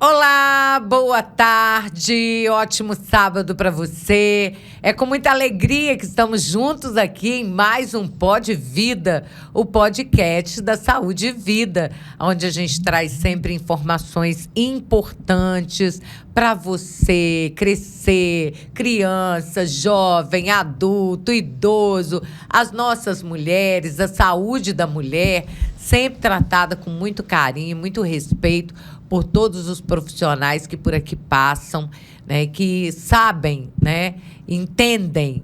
Olá, boa tarde, ótimo sábado para você. É com muita alegria que estamos juntos aqui em mais um Pod Vida, o podcast da Saúde e Vida, onde a gente traz sempre informações importantes para você crescer, criança, jovem, adulto, idoso, as nossas mulheres, a saúde da mulher, sempre tratada com muito carinho, muito respeito por todos os profissionais que por aqui passam, né, que sabem, né, entendem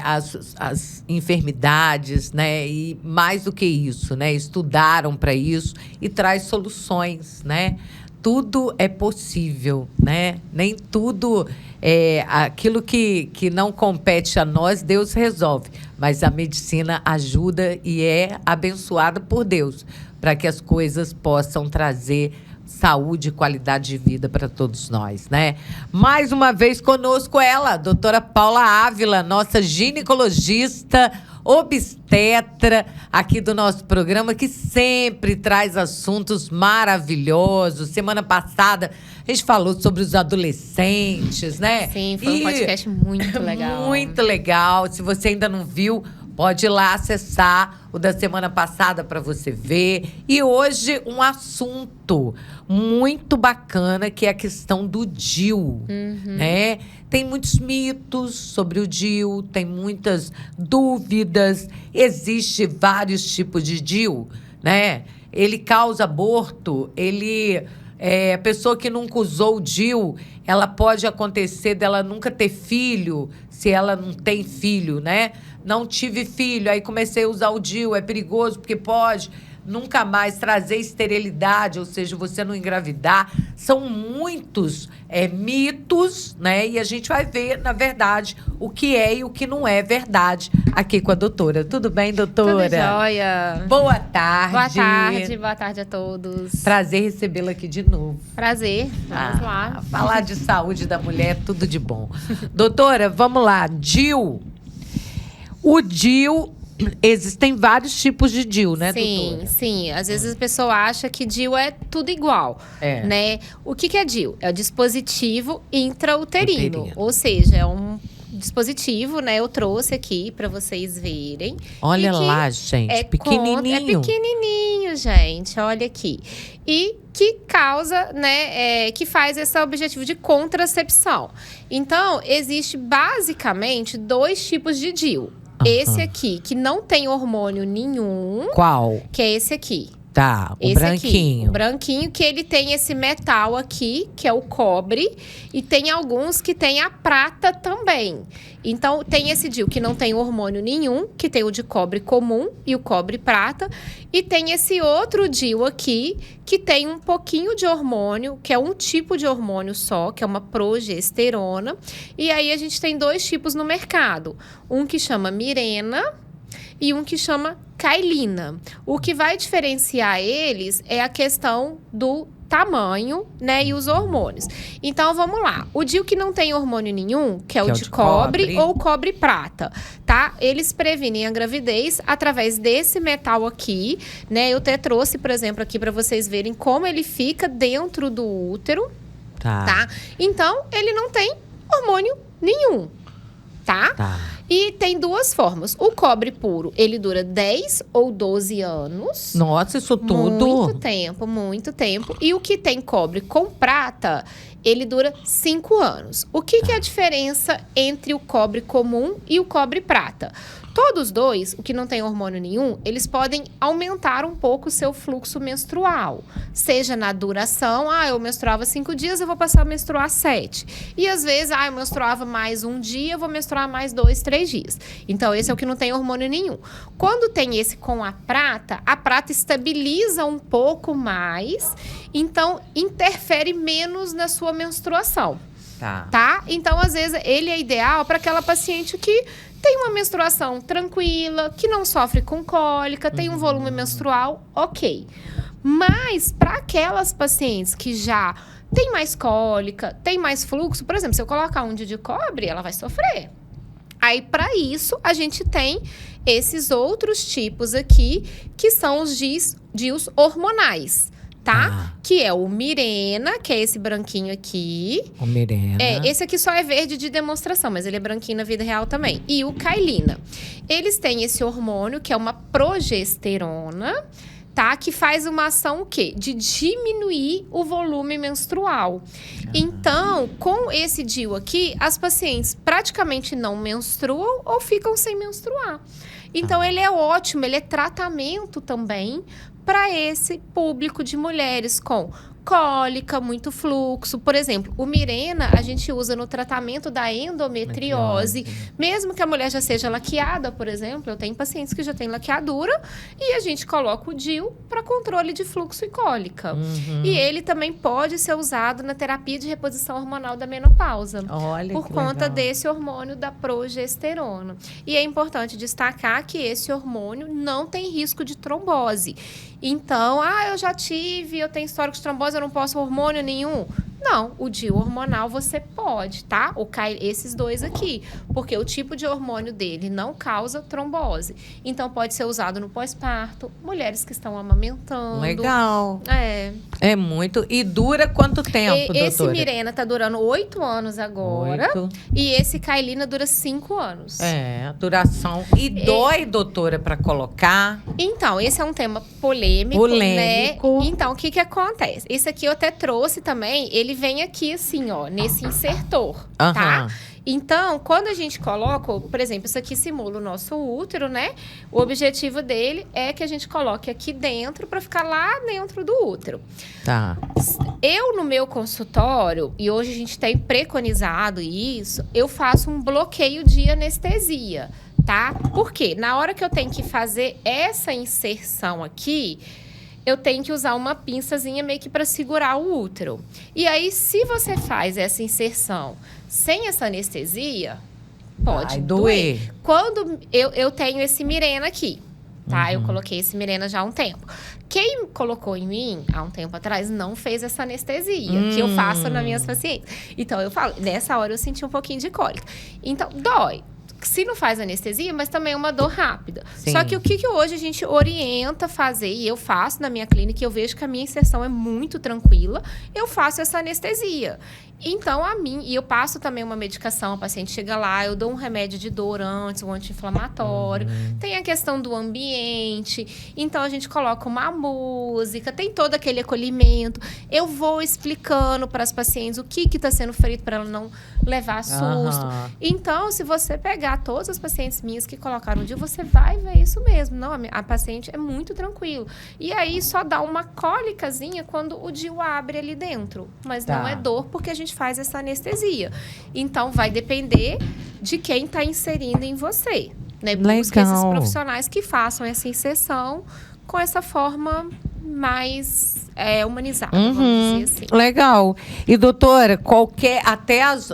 as enfermidades, né, e mais do que isso, né, estudaram para isso e traz soluções, né? Tudo é possível, né? Nem tudo é aquilo que não compete a nós, Deus resolve. Mas a medicina ajuda e é abençoada por Deus para que as coisas possam trazer saúde e qualidade de vida para todos nós, né? Mais uma vez conosco ela, a doutora Paula Ávila, nossa ginecologista, obstetra aqui do nosso programa, que sempre traz assuntos maravilhosos. Semana passada a gente falou sobre os adolescentes, né? Sim, foi um podcast muito legal. Muito legal. Se você ainda não viu, pode ir lá acessar o da semana passada para você ver. E hoje um assunto muito bacana, que é a questão do DIU, né? Tem muitos mitos sobre o DIU, tem muitas dúvidas. Existe vários tipos de DIU, né? Ele causa aborto, a pessoa que nunca usou o DIU, ela pode acontecer dela nunca ter filho, se ela não tem filho, né? Não tive filho, aí comecei a usar o DIU, é perigoso porque pode nunca mais trazer esterilidade, ou seja, você não engravidar. São muitos mitos, né? E a gente vai ver, na verdade, o que é e o que não é verdade aqui com a doutora. Tudo bem, doutora? Tudo jóia. Boa tarde. Boa tarde a todos. Prazer recebê-la aqui de novo. Prazer, vamos lá. Falar de saúde da mulher, tudo de bom. Doutora, vamos lá. DIU. O DIU, existem vários tipos de DIU, né, doutora? Sim. Às vezes a pessoa acha que DIU é tudo igual, né? O que é DIU? É o dispositivo intrauterino. Ou seja, é um dispositivo, né? Eu trouxe aqui para vocês verem. Olha lá, gente, pequenininho. É pequenininho, gente, olha aqui. E que causa, né, que faz esse objetivo de contracepção. Então, existe basicamente dois tipos de DIU. Esse aqui, que não tem hormônio nenhum. Qual? Que é esse aqui. Tá, o branquinho. Aqui, o branquinho, que ele tem esse metal aqui, que é o cobre. E tem alguns que tem a prata também. Então, tem esse DIU que não tem hormônio nenhum, que tem o de cobre comum e o cobre prata. E tem esse outro DIU aqui, que tem um pouquinho de hormônio, que é um tipo de hormônio só, que é uma progesterona. E aí, a gente tem dois tipos no mercado. Um que chama Mirena e um que chama Cailina. O que vai diferenciar eles é a questão do tamanho, né, e os hormônios. Então, vamos lá. O DIU que não tem hormônio nenhum, que é o de cobre ou cobre prata, tá? Eles previnem a gravidez através desse metal aqui, né? Eu até trouxe, por exemplo, aqui para vocês verem como ele fica dentro do útero, tá? Então, ele não tem hormônio nenhum, tá? E tem duas formas. O cobre puro, ele dura 10 ou 12 anos. Nossa, isso tudo? Muito tempo. E o que tem cobre com prata, ele dura 5 anos. O que é a diferença entre o cobre comum e o cobre prata? Todos dois, o que não tem hormônio nenhum, eles podem aumentar um pouco o seu fluxo menstrual. Seja na duração, eu menstruava 5 dias, eu vou passar a menstruar 7. E às vezes, eu menstruava mais um dia, eu vou menstruar mais 2, 3 dias. Então, esse é o que não tem hormônio nenhum. Quando tem esse com a prata estabiliza um pouco mais, então interfere menos na sua menstruação. Tá? Então, às vezes, ele é ideal para aquela paciente que tem uma menstruação tranquila, que não sofre com cólica, tem um volume menstrual, ok. Mas, para aquelas pacientes que já tem mais cólica, tem mais fluxo, por exemplo, se eu colocar um DIU de cobre, ela vai sofrer. Aí, para isso, a gente tem esses outros tipos aqui, que são os DIUs hormonais. tá? Que é o Mirena, que é esse branquinho aqui. O Mirena. Esse aqui só é verde de demonstração, mas ele é branquinho na vida real também. E o Kailina. Eles têm esse hormônio, que é uma progesterona, tá? Que faz uma ação o quê? De diminuir o volume menstrual. Então, com esse DIU aqui, as pacientes praticamente não menstruam ou ficam sem menstruar. Então, ele é ótimo, ele é tratamento também para esse público de mulheres com cólica, muito fluxo. Por exemplo, o Mirena a gente usa no tratamento da endometriose. Mesmo que a mulher já seja laqueada, por exemplo, eu tenho pacientes que já têm laqueadura e a gente coloca o DIU para controle de fluxo e cólica. E ele também pode ser usado na terapia de reposição hormonal da menopausa. Olha, por conta desse hormônio da progesterona. E é importante destacar que esse hormônio não tem risco de trombose. Então, eu já tive, eu tenho histórico de trombose, eu não posso hormônio nenhum. Não, o DIU hormonal você pode, tá? Esses dois aqui, porque o tipo de hormônio dele não causa trombose. Então, pode ser usado no pós-parto, mulheres que estão amamentando. Legal. É muito. E dura quanto tempo, doutora? Esse Mirena tá durando 8 anos agora. 8. E esse Kailina dura 5 anos. A duração. E dói, doutora, para colocar? Então, esse é um tema polêmico, né? Então, o que acontece? Esse aqui eu até trouxe também, ele vem aqui assim, ó, nesse insertor, tá? Então, quando a gente coloca, por exemplo, isso aqui simula o nosso útero, né? O objetivo dele é que a gente coloque aqui dentro para ficar lá dentro do útero. Tá. Eu, no meu consultório, e hoje a gente tem preconizado isso, eu faço um bloqueio de anestesia, tá? Por quê? Na hora que eu tenho que fazer essa inserção aqui, eu tenho que usar uma pinçazinha meio que para segurar o útero. E aí, se você faz essa inserção sem essa anestesia, pode doer. Quando eu tenho esse Mirena aqui, tá? Eu coloquei esse Mirena já há um tempo. Quem colocou em mim, há um tempo atrás, não fez essa anestesia, que eu faço nas minhas pacientes. Então, eu falo, nessa hora eu senti um pouquinho de cólica. Então, dói. Se não faz anestesia, mas também é uma dor rápida. Sim. Só que o que hoje a gente orienta fazer, e eu faço na minha clínica, eu vejo que a minha inserção é muito tranquila, eu faço essa anestesia. Então, e eu passo também uma medicação, a paciente chega lá, eu dou um remédio de dor antes, um anti-inflamatório. Tem a questão do ambiente, então a gente coloca uma música, tem todo aquele acolhimento. Eu vou explicando para as pacientes o que está sendo feito para ela não levar susto. Então, se você pegar todas as pacientes minhas que colocaram o DIU, você vai ver isso mesmo. Não, a paciente é muito tranquilo. E aí, só dá uma cólicazinha quando o DIU abre ali dentro. Mas não é dor, porque a gente faz essa anestesia. Então, vai depender de quem está inserindo em você. Né? Busque esses profissionais que façam essa inserção com essa forma mais humanizada, vamos dizer assim. Legal. E, doutora, até as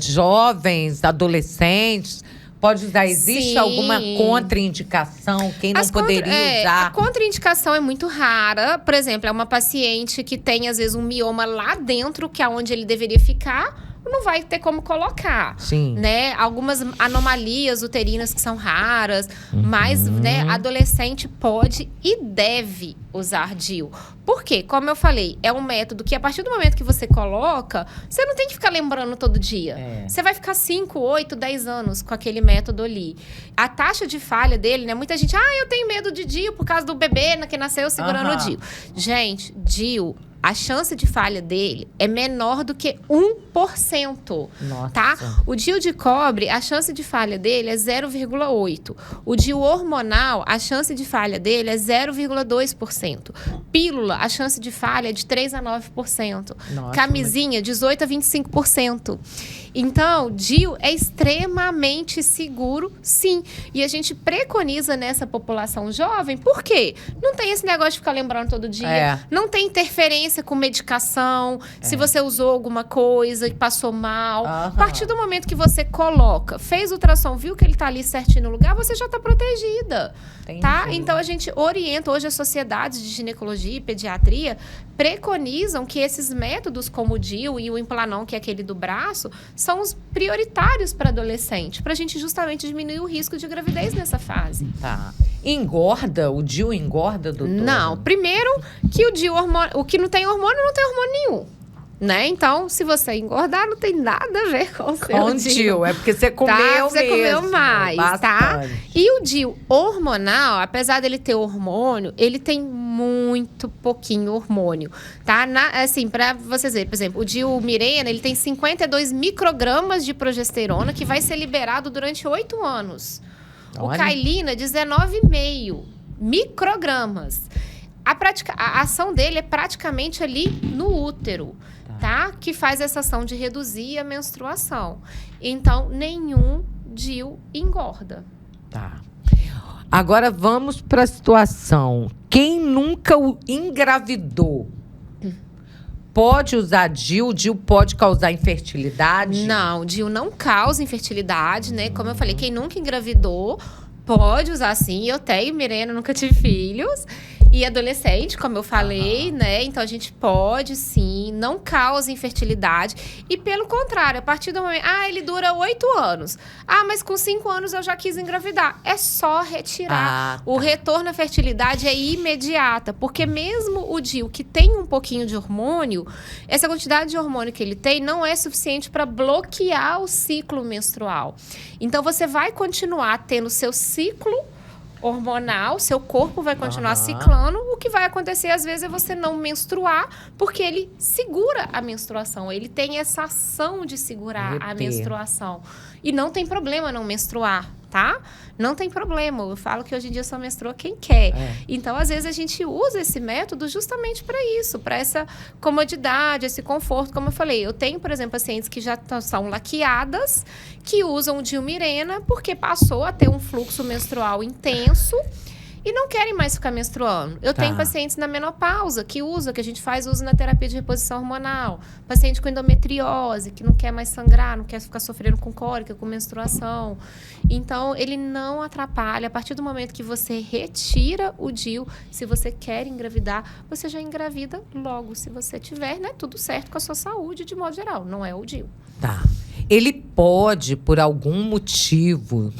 jovens, adolescentes, pode usar? Existe alguma contraindicação? Quem não poderia usar? A contraindicação é muito rara. Por exemplo, é uma paciente que tem, às vezes, um mioma lá dentro, que é onde ele deveria ficar, não vai ter como colocar. Sim. Né? Algumas anomalias uterinas que são raras, mas, né, adolescente pode e deve usar DIU. Por quê? Como eu falei, é um método que a partir do momento que você coloca, você não tem que ficar lembrando todo dia. Você vai ficar 5, 8, 10 anos com aquele método ali. A taxa de falha dele, né? Muita gente, eu tenho medo de DIU por causa do bebê que nasceu segurando o DIU. Gente, DIU, a chance de falha dele é menor do que 1%. Nossa. Tá? O DIU de cobre, a chance de falha dele é 0,8%. O DIU hormonal, a chance de falha dele é 0,2%. Pílula, a chance de falha é de 3 a 9%. Nossa, Camisinha, 18 a 25%. Então, DIU é extremamente seguro, sim. E a gente preconiza nessa população jovem, por quê? Não tem esse negócio de ficar lembrando todo dia. Não tem interferência com medicação. Se você usou alguma coisa e passou mal. A partir do momento que você coloca, fez ultrassom, viu que ele tá ali certinho no lugar, você já tá protegida. Tá? Então, a gente orienta, hoje as sociedades de ginecologia e pediatria preconizam que esses métodos como o DIU e o Implanon, que é aquele do braço, são os prioritários para adolescente, para a gente justamente diminuir o risco de gravidez nessa fase. Tá. Engorda? O DIU engorda, doutora? Não. Primeiro, que o DIU o que não tem hormônio, não tem hormônio nenhum. Né? Então, se você engordar, não tem nada a ver com o seu DIU. É porque você comeu tá? Você mesmo, comeu mais, bastante. tá? E o DIU hormonal, apesar dele ter hormônio, ele tem muito pouquinho hormônio, tá? Assim, pra vocês verem, por exemplo, o DIU Mirena, ele tem 52 microgramas de progesterona que vai ser liberado durante 8 anos. Olha. O Cailina, 19,5 microgramas. A ação dele é praticamente ali no útero, tá? Que faz essa ação de reduzir a menstruação. Então, nenhum DIU engorda. Tá. Agora vamos para a situação. Quem nunca engravidou pode usar DIU? O DIU pode causar infertilidade? Não, o DIU não causa infertilidade, né? Como eu falei, quem nunca engravidou pode usar sim. Eu tenho, Mirena, nunca tive filhos. E adolescente, como eu falei, né? Então, a gente pode, sim. Não causa infertilidade. E, pelo contrário, a partir do momento... ele dura 8 anos. Mas com 5 anos eu já quis engravidar. É só retirar. O retorno à fertilidade é imediata. Porque mesmo o DIU, que tem um pouquinho de hormônio, essa quantidade de hormônio que ele tem não é suficiente para bloquear o ciclo menstrual. Então, você vai continuar tendo seu ciclo hormonal, seu corpo vai continuar ciclando. O que vai acontecer, às vezes, é você não menstruar, porque ele segura a menstruação. Ele tem essa ação de segurar a menstruação. E não tem problema não menstruar, tá? Não tem problema. Eu falo que hoje em dia só menstrua quem quer. Então, às vezes, a gente usa esse método justamente para isso, para essa comodidade, esse conforto. Como eu falei, eu tenho, por exemplo, pacientes que já são laqueadas, que usam o DIU Mirena porque passou a ter um fluxo menstrual intenso e não querem mais ficar menstruando. Eu tenho pacientes na menopausa que a gente faz uso na terapia de reposição hormonal. Paciente com endometriose, que não quer mais sangrar, não quer ficar sofrendo com cólica, com menstruação. Então, ele não atrapalha. A partir do momento que você retira o DIU, se você quer engravidar, você já engravida logo. Se você tiver, né, tudo certo com a sua saúde, de modo geral. Não é o DIU. Tá. Ele pode, por algum motivo...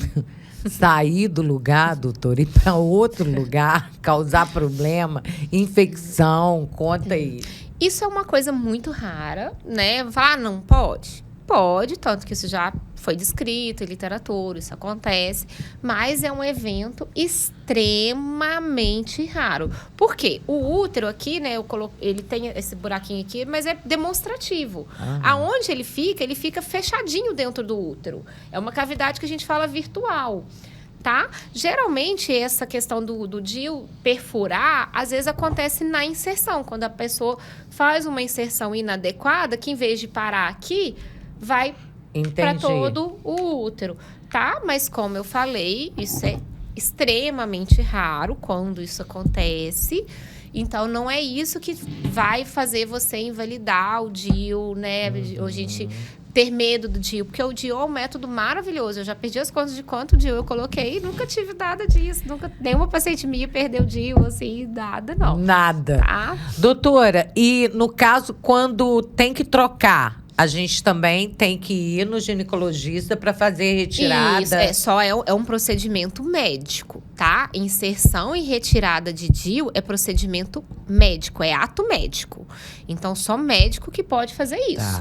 sair do lugar, doutor, ir para outro lugar, causar problema, infecção, conta aí. Isso é uma coisa muito rara, né? Não pode? Pode, tanto que isso já foi descrito em literatura, isso acontece, mas é um evento extremamente raro. Por quê? O útero aqui, né, ele tem esse buraquinho aqui, mas é demonstrativo. Aonde ele fica fechadinho dentro do útero. É uma cavidade que a gente fala virtual. Tá? Geralmente, essa questão do DIU perfurar, às vezes acontece na inserção. Quando a pessoa faz uma inserção inadequada, que em vez de parar aqui, vai para todo o útero, tá? Mas como eu falei, isso é extremamente raro quando isso acontece. Então, não é isso que vai fazer você invalidar o DIU, né? A gente ter medo do DIU, porque o DIU é um método maravilhoso. Eu já perdi as contas de quanto DIU eu coloquei e nunca tive nada disso. Nenhuma paciente minha perdeu DIU, assim, nada, não. Nada. Tá? Doutora, e no caso, quando tem que trocar, a gente também tem que ir no ginecologista para fazer retirada? Isso, é um procedimento médico, tá? Inserção e retirada de DIU é procedimento médico, é ato médico. Então, só médico que pode fazer isso.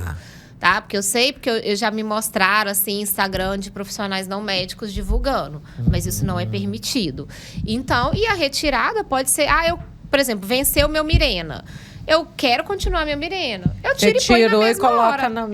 Tá? Porque eu já me mostraram, assim, Instagram de profissionais não médicos divulgando. Mas isso não é permitido. Então, e a retirada pode ser... por exemplo, venceu o meu Mirena. Eu quero continuar minha Mirena. Eu tiro e põe na mesma hora. Na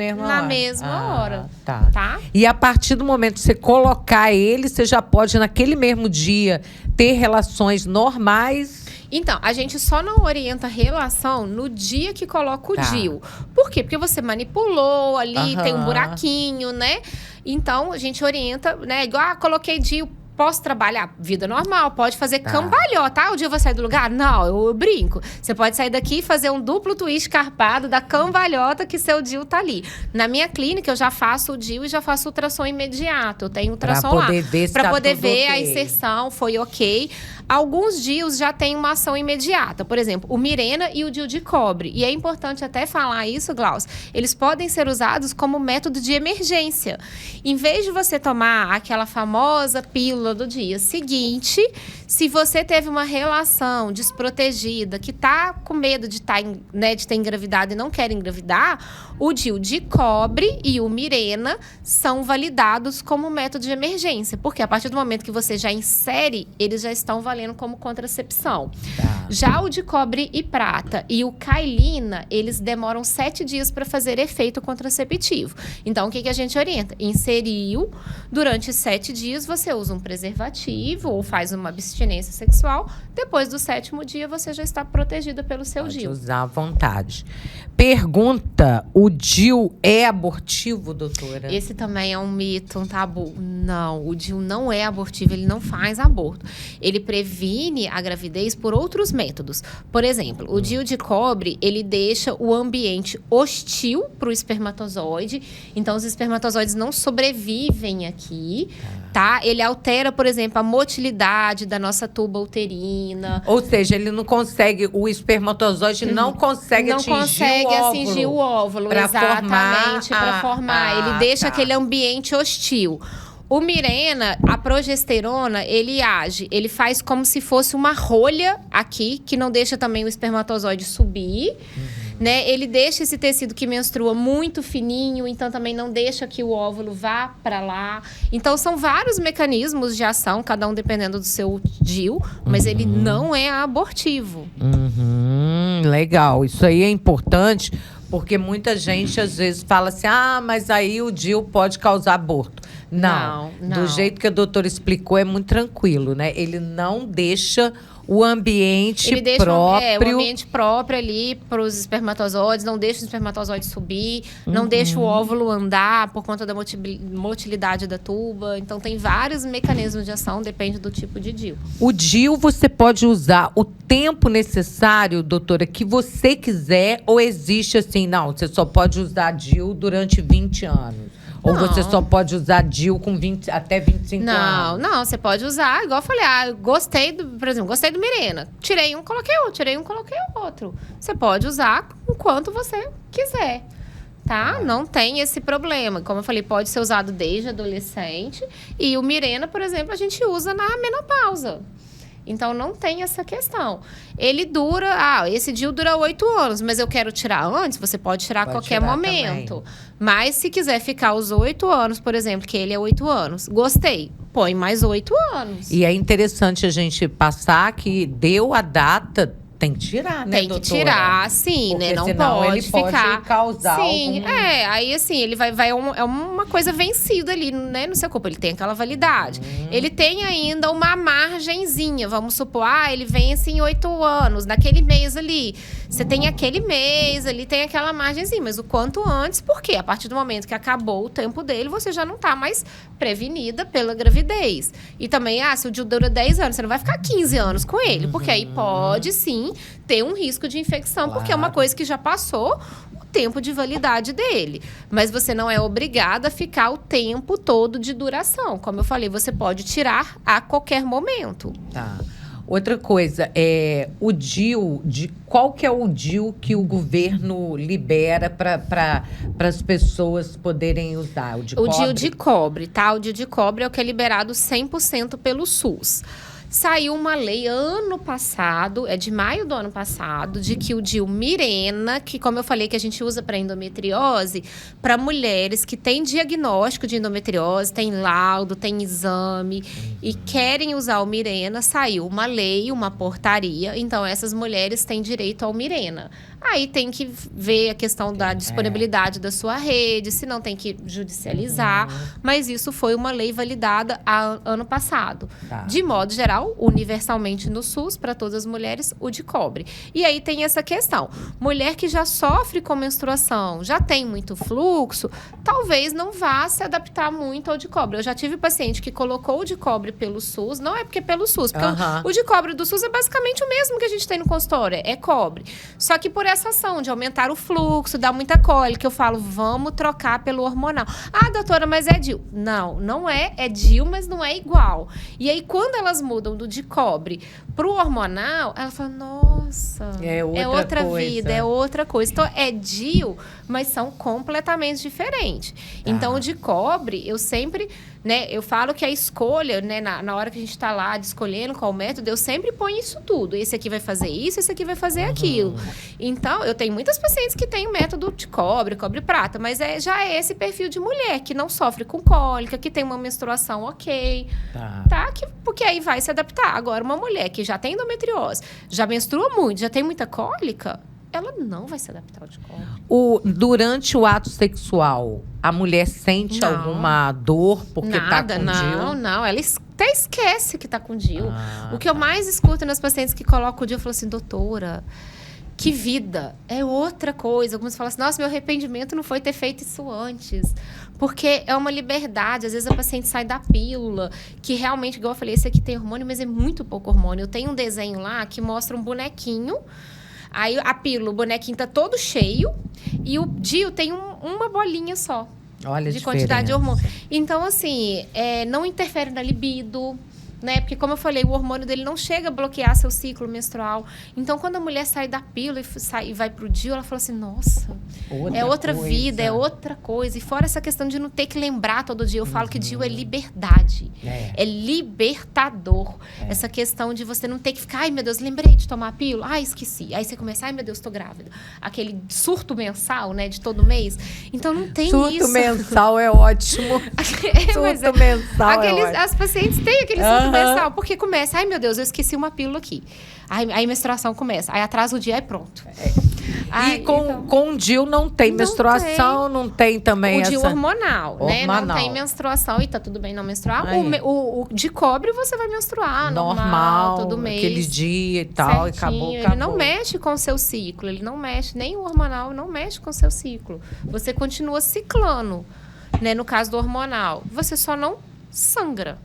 mesma hora. Tá. E a partir do momento que você colocar ele, você já pode, naquele mesmo dia, ter relações normais. Então, a gente só não orienta a relação no dia que coloca o DIU. Por quê? Porque você manipulou ali, tem um buraquinho, né? Então, a gente orienta, né? Igual, coloquei DIU. Posso trabalhar vida normal, pode fazer cambalhota. O DIU vai sair do lugar? Não, eu brinco. Você pode sair daqui e fazer um duplo twist carpado da cambalhota que seu DIU tá ali. Na minha clínica, eu já faço o DIU e já faço ultrassom imediato. Eu tenho ultrassom lá. Pra poder ver a inserção, foi ok. Alguns DIUs já têm uma ação imediata. Por exemplo, o Mirena e o DIU de cobre. E é importante até falar isso, Glaucio. Eles podem ser usados como método de emergência. Em vez de você tomar aquela famosa pílula do dia seguinte, se você teve uma relação desprotegida, que está com medo de ter engravidado e não quer engravidar, o DIU de cobre e o Mirena são validados como método de emergência. Porque a partir do momento que você já insere, eles já estão valendo como contracepção. Tá. Já o de cobre e prata e o Cailina, eles demoram 7 dias para fazer efeito contraceptivo. Então, o que a gente orienta? Inseriu, durante 7 dias você usa um preservativo ou faz uma abstinência sexual. Depois do 7º dia, você já está protegida pelo seu Pode DIU. usar à vontade. Pergunta, o DIU é abortivo, doutora? Esse também é um mito, um tabu. Não, o DIU não é abortivo, ele não faz aborto. Ele previne a gravidez por outros métodos. Por exemplo, o DIU de cobre, ele deixa o ambiente hostil para o espermatozoide. Então, os espermatozoides não sobrevivem aqui, tá? Ele altera, por exemplo, a motilidade da nossa tuba uterina. Ou seja, ele não consegue, o espermatozoide não consegue atingir o óvulo, pra exatamente, para formar. Ele deixa tá. aquele ambiente hostil. O Mirena, a progesterona, ele age, ele faz como se fosse uma rolha aqui, que não deixa também o espermatozoide subir, né? Ele deixa esse tecido que menstrua muito fininho, então também não deixa que o óvulo vá para lá. Então, são vários mecanismos de ação, cada um dependendo do seu DIU, mas ele não é abortivo. Legal, isso aí é importante, porque muita gente às vezes fala assim, mas aí o DIU pode causar aborto. Não, do jeito que a doutora explicou, é muito tranquilo, né? Ele não deixa o ambiente próprio... o ambiente próprio ali para os espermatozoides, não deixa o espermatozoide subir, não deixa o óvulo andar por conta da motilidade da tuba. Então, tem vários mecanismos de ação, depende do tipo de DIU. O DIU você pode usar o tempo necessário, doutora, que você quiser, ou existe assim, não, você só pode usar DIU durante 20 anos? Ou você só pode usar DIU com até 25 anos? Não, você pode usar, igual eu falei, gostei do Mirena. Tirei um, coloquei outro. Você pode usar enquanto você quiser, tá? Não tem esse problema. Como eu falei, pode ser usado desde adolescente. E o Mirena, por exemplo, a gente usa na menopausa. Então, não tem essa questão. Ele dura... esse DIU dura 8 anos, mas eu quero tirar antes, você pode tirar a qualquer momento. Também. Mas, se quiser ficar os 8 anos, por exemplo, que ele é 8 anos, gostei, põe mais 8 anos. E é interessante a gente passar que deu a data... Tem que tirar, né, doutora? Tem que tirar, sim, porque né? Não senão pode ele ficar... pode causar sim, algum... aí assim, ele é uma coisa vencida ali, né, no seu corpo. Ele tem aquela validade. Ele tem ainda uma margenzinha, vamos supor, ele vence em 8 anos, naquele mês ali. Você tem aquele mês ali, tem aquela margenzinha, mas o quanto antes, porque a partir do momento que acabou o tempo dele, você já não tá mais prevenida pela gravidez. E também, se o DIU dura 10 anos, você não vai ficar 15 anos com ele, porque aí pode sim ter um risco de infecção, porque é uma coisa que já passou o tempo de validade dele. Mas você não é obrigada a ficar o tempo todo de duração. Como eu falei, você pode tirar a qualquer momento. Tá. Outra coisa, o DIU, qual que é o DIU que o governo libera para as pessoas poderem usar? O DIU de cobre, tá? O DIU de cobre é o que é liberado 100% pelo SUS. Saiu uma lei ano passado, de maio do ano passado, de que o DIU Mirena, que como eu falei que a gente usa para endometriose, para mulheres que têm diagnóstico de endometriose, tem laudo, tem exame e querem usar o Mirena, saiu uma lei, uma portaria, então essas mulheres têm direito ao Mirena. Aí tem que ver a questão da disponibilidade da sua rede, se não tem que judicializar, mas isso foi uma lei validada ano passado. Tá. De modo geral, universalmente no SUS, para todas as mulheres, o de cobre. E aí tem essa questão. Mulher que já sofre com menstruação, já tem muito fluxo, talvez não vá se adaptar muito ao de cobre. Eu já tive paciente que colocou o de cobre pelo SUS, não é porque é pelo SUS, porque o de cobre do SUS é basicamente o mesmo que a gente tem no consultório, é cobre. Só que por essa ação de aumentar o fluxo, dar muita cólica. Eu falo, vamos trocar pelo hormonal. Ah, doutora, mas é DIU. Não, não é. É DIU, mas não é igual. E aí, quando elas mudam do de cobre pro hormonal, ela fala, nossa, é outra vida, é outra coisa. Então, é DIU, mas são completamente diferentes. Então, o de cobre, eu sempre... Né, eu falo que a escolha, né, na hora que a gente está lá escolhendo qual método, eu sempre ponho isso tudo. Esse aqui vai fazer isso, esse aqui vai fazer aquilo. Então, eu tenho muitas pacientes que têm o método de cobre prata, mas já é esse perfil de mulher que não sofre com cólica, que tem uma menstruação ok, porque aí vai se adaptar. Agora, uma mulher que já tem endometriose, já menstrua muito, já tem muita cólica, ela não vai se adaptar ao de cobre. Durante o ato sexual, a mulher sente alguma dor porque tá com DIU? Não. Ela até esquece que tá com DIU. O que eu mais escuto nas pacientes que colocam o DIU, eu falo assim, doutora, que vida, é outra coisa. Alguns falam assim, nossa, meu arrependimento não foi ter feito isso antes. Porque é uma liberdade. Às vezes a paciente sai da pílula, que realmente, igual eu falei, esse aqui tem hormônio, mas é muito pouco hormônio. Eu tenho um desenho lá que mostra um bonequinho. Aí a pílula, o bonequinho tá todo cheio e o DIU tem uma bolinha só. Olha de quantidade de hormônio. Então, assim, não interfere na libido, né? Porque, como eu falei, o hormônio dele não chega a bloquear seu ciclo menstrual. Então, quando a mulher sai da pílula e vai pro DIU, ela fala assim, nossa, é outra vida, é outra coisa. E fora essa questão de não ter que lembrar todo dia, eu falo que DIU é liberdade. É libertador. Essa questão de você não ter que ficar, ai, meu Deus, lembrei de tomar a pílula, ai, esqueci. Aí você começa, ai, meu Deus, tô grávida. Aquele surto mensal, né, de todo mês. Então, não tem surto isso. Surto mensal é ótimo. Surto mensal é ótimo. As pacientes têm aquele surto mensal, porque começa, ai meu Deus, eu esqueci uma pílula aqui. Aí a menstruação começa, aí atrasa o dia e pronto. E com o DIU não tem menstruação, não tem também o DIU hormonal, né? Não tem menstruação e tá tudo bem não menstruar. O de cobre você vai menstruar normal todo mês. Aquele dia e tal, e acabou. Ele não mexe com o seu ciclo, ele não mexe, nem o hormonal não mexe com o seu ciclo. Você continua ciclando, né? No caso do hormonal, você só não sangra.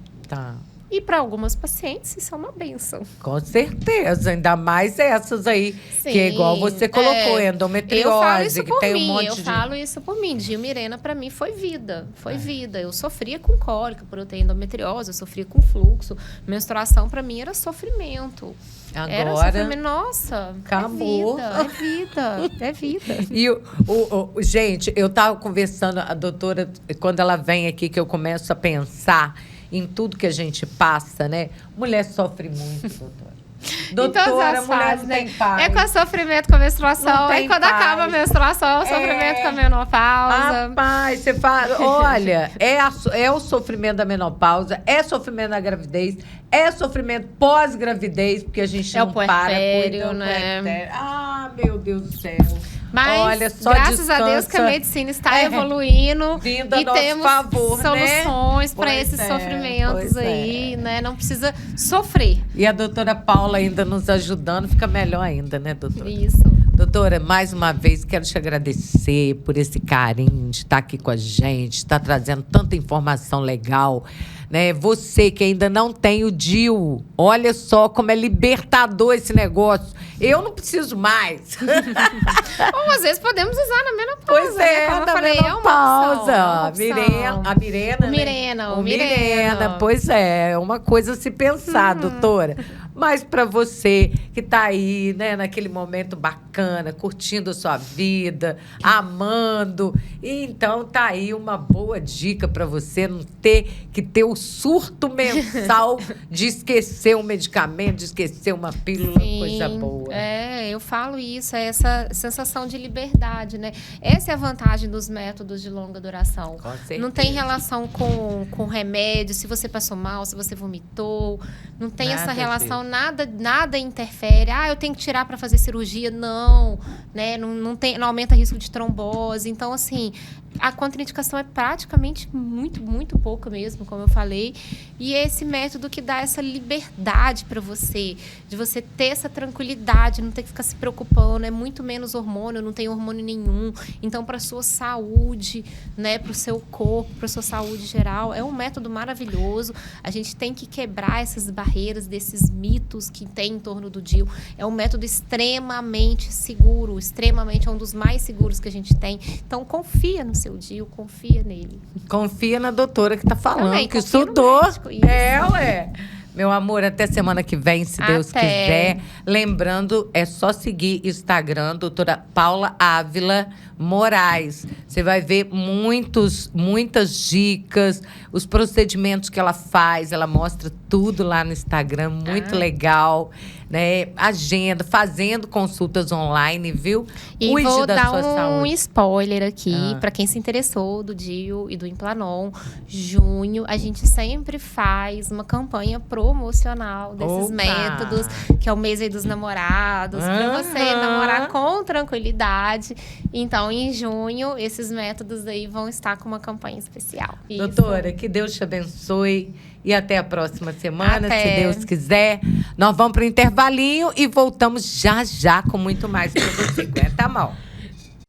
E para algumas pacientes, isso é uma bênção. Com certeza, ainda mais essas aí, que é igual você colocou, endometriose. Eu falo isso por tem mim, um monte falo isso por mim. DIU Mirena, para mim, foi vida. Foi vida. Eu sofria com cólica por eu ter endometriose, eu sofria com fluxo. Menstruação, para mim, era sofrimento. Era sofrimento. Nossa, acabou. É vida. E, gente, eu tava conversando, a doutora, quando ela vem aqui, que eu começo a pensar em tudo que a gente passa, né? Mulher sofre muito, doutora. Doutora, mulher não tem paz. É com o sofrimento com a menstruação. Aí quando acaba a menstruação, é o sofrimento com a menopausa. Rapaz, você fala, olha, é o sofrimento da menopausa, é sofrimento da gravidez, é sofrimento pós-gravidez, porque a gente não para cuidando, né? Ah, meu Deus do céu. Mas, olha, só graças a Deus que a medicina está evoluindo e temos soluções para esses sofrimentos aí, né? Não precisa sofrer. E a doutora Paula ainda nos ajudando, fica melhor ainda, né, doutora? Isso. Doutora, mais uma vez, quero te agradecer por esse carinho de estar aqui com a gente, estar trazendo tanta informação legal, né? Você que ainda não tem o DIU, olha só como é libertador esse negócio. Eu não preciso mais. Ou às vezes podemos usar na menopausa. Pois é, como eu falei, menopausa. É uma opção. O Mirena. Pois é uma coisa a se pensar, doutora. Mas para você que está aí, né, naquele momento bacana, curtindo a sua vida, amando, então tá aí uma boa dica para você não ter que ter o surto mensal de esquecer um medicamento, de esquecer uma pílula, coisa boa. Eu falo isso, é essa sensação de liberdade, né? Essa é a vantagem dos métodos de longa duração. Com certeza. Não tem relação com remédio, se você passou mal, se você vomitou, não tem essa relação. Nada interfere. Eu tenho que tirar para fazer cirurgia. Não, né? Não aumenta risco de trombose. Então, assim, A contraindicação é praticamente muito, muito pouca mesmo, como eu falei. E esse método que dá essa liberdade para você, de você ter essa tranquilidade, não ter que ficar se preocupando, é muito menos hormônio, não tem hormônio nenhum. Então, para sua saúde, né, para o seu corpo, para sua saúde geral, é um método maravilhoso. A gente tem que quebrar essas barreiras, desses mitos que tem em torno do DIU. É um método extremamente seguro, extremamente, é um dos mais seguros que a gente tem. Então, confia no seu DIU, confia nele. Confia na doutora que tá falando, Também, que confia no estudou. médico, isso. Ué. Meu amor, até semana que vem, se Deus quiser. Lembrando, é só seguir Instagram, doutora Paula Ávila Moraes. Você vai ver muitas dicas, os procedimentos que ela faz, ela mostra tudo lá no Instagram, muito legal, né? Agenda, fazendo consultas online, viu? E Cuide vou da dar sua saúde. spoiler aqui, para quem se interessou do DIU e do Implanon. Junho, a gente sempre faz uma campanha promocional desses métodos, que é o mês aí dos namorados, para você namorar com tranquilidade. Então, em junho, esses métodos aí vão estar com uma campanha especial. Doutora, que Deus te abençoe e até a próxima semana, Até. se Deus quiser. Nós vamos para o intervalinho e voltamos já com muito mais para você. Aguenta a mão.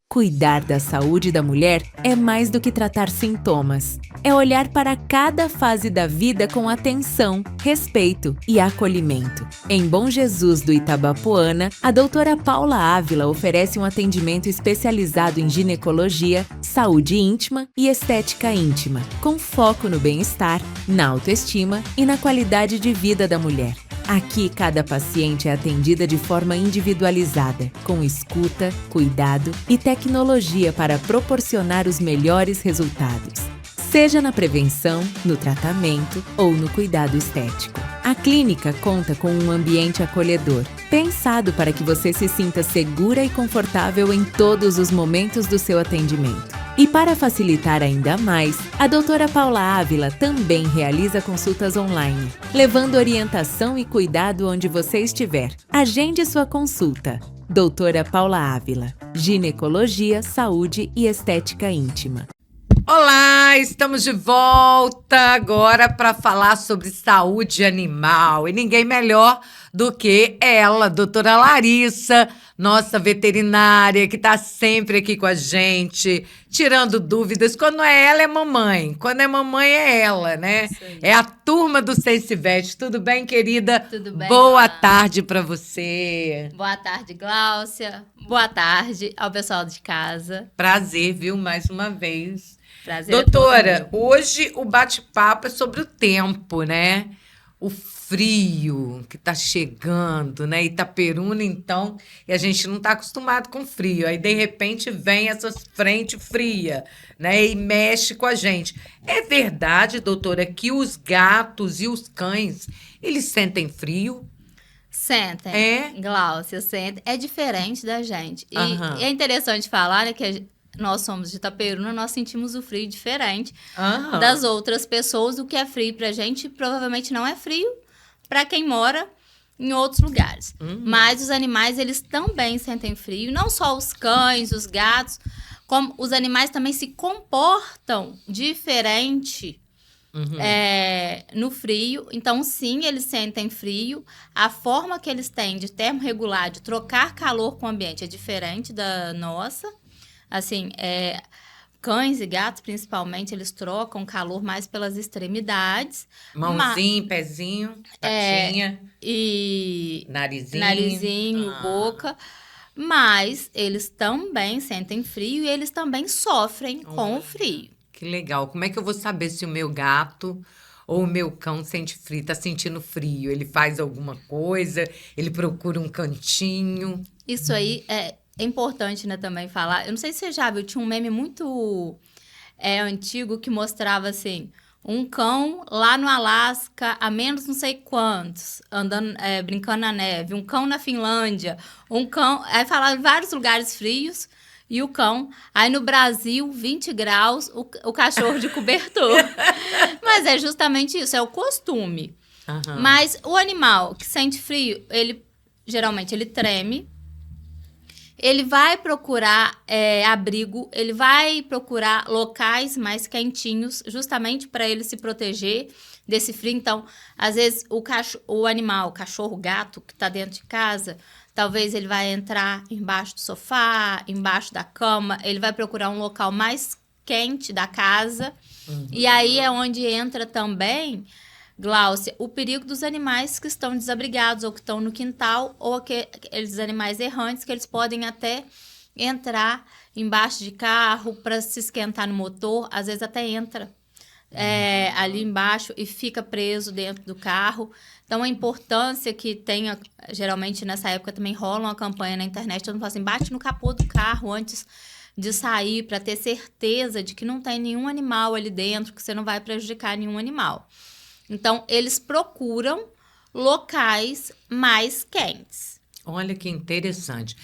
Cuidar da saúde da mulher é mais do que tratar sintomas. É olhar para cada fase da vida com atenção, respeito e acolhimento. Em Bom Jesus do Itabapoana, a doutora Paula Ávila oferece um atendimento especializado em ginecologia, saúde íntima e estética íntima, com foco no bem-estar, na autoestima e na qualidade de vida da mulher. Aqui, cada paciente é atendida de forma individualizada, com escuta, cuidado e tecnologia para proporcionar os melhores resultados. Seja na prevenção, no tratamento ou no cuidado estético. A clínica conta com um ambiente acolhedor, pensado para que você se sinta segura e confortável em todos os momentos do seu atendimento. E para facilitar ainda mais, a doutora Paula Ávila também realiza consultas online, levando orientação e cuidado onde você estiver. Agende sua consulta. Doutora Paula Ávila, ginecologia, saúde e estética íntima. Olá, estamos de volta agora para falar sobre saúde animal. E ninguém melhor do que ela, doutora Larissa, nossa veterinária, que está sempre aqui com a gente, tirando dúvidas. Quando é ela, é mamãe. Quando é mamãe, é ela, né? É a turma do Sensivete. Tudo bem, querida? Tudo bem. Boa tarde para você. Boa tarde, Gláucia. Boa tarde ao pessoal de casa. Prazer, viu? Mais uma vez. Prazer. Doutora, hoje o bate-papo é sobre o tempo, né? O frio que tá chegando, né? Itaperuna, então, e a gente não tá acostumado com frio. Aí, de repente, vem essas frente fria, né? E mexe com a gente. É verdade, doutora, que os gatos e os cães, eles sentem frio? Sentem. É? Gláucia, sentem. É diferente da gente. E Aham. é interessante falar, né, que nós somos de Itaperuna, nós sentimos o frio diferente Aham. das outras pessoas. O que é frio pra gente provavelmente não é frio pra quem mora em outros lugares. Mas os animais, eles também sentem frio. Não só os cães, os gatos, como os animais também se comportam diferente no frio. Então, sim, eles sentem frio. A forma que eles têm de termorregular, de trocar calor com o ambiente é diferente da nossa. Assim, cães e gatos, principalmente, eles trocam calor mais pelas extremidades. Mãozinho, pezinho, patinha, E narizinho. boca. Mas eles também sentem frio e eles também sofrem com o frio. Que legal. Como é que eu vou saber se o meu gato ou o meu cão sente frio? Tá sentindo frio? Ele faz alguma coisa? Ele procura um cantinho? Isso aí é importante, né, também falar. Eu não sei se você já viu, tinha um meme muito antigo que mostrava assim: um cão lá no Alasca, a menos não sei quantos, andando, brincando na neve. Um cão na Finlândia. Um cão... Aí falava em vários lugares frios. E o cão. Aí no Brasil, 20 graus, o cachorro de cobertor. Mas é justamente isso, é o costume. Aham. Mas o animal que sente frio, ele geralmente ele treme. ele vai procurar abrigo, ele vai procurar locais mais quentinhos, justamente para ele se proteger desse frio. Então, às vezes, o animal, o cachorro, o gato que está dentro de casa, talvez ele vai entrar embaixo do sofá, embaixo da cama, ele vai procurar um local mais quente da casa. E aí é onde entra também, Gláucia, o perigo dos animais que estão desabrigados ou que estão no quintal, ou aqueles animais errantes que eles podem até entrar embaixo de carro para se esquentar no motor, às vezes até entra ali embaixo e fica preso dentro do carro. Então, a importância que tenha, geralmente nessa época também rola uma campanha na internet, todo mundo fala assim, bate no capô do carro antes de sair, para ter certeza de que não tem nenhum animal ali dentro, que você não vai prejudicar nenhum animal. Então, eles procuram locais mais quentes. Olha que interessante.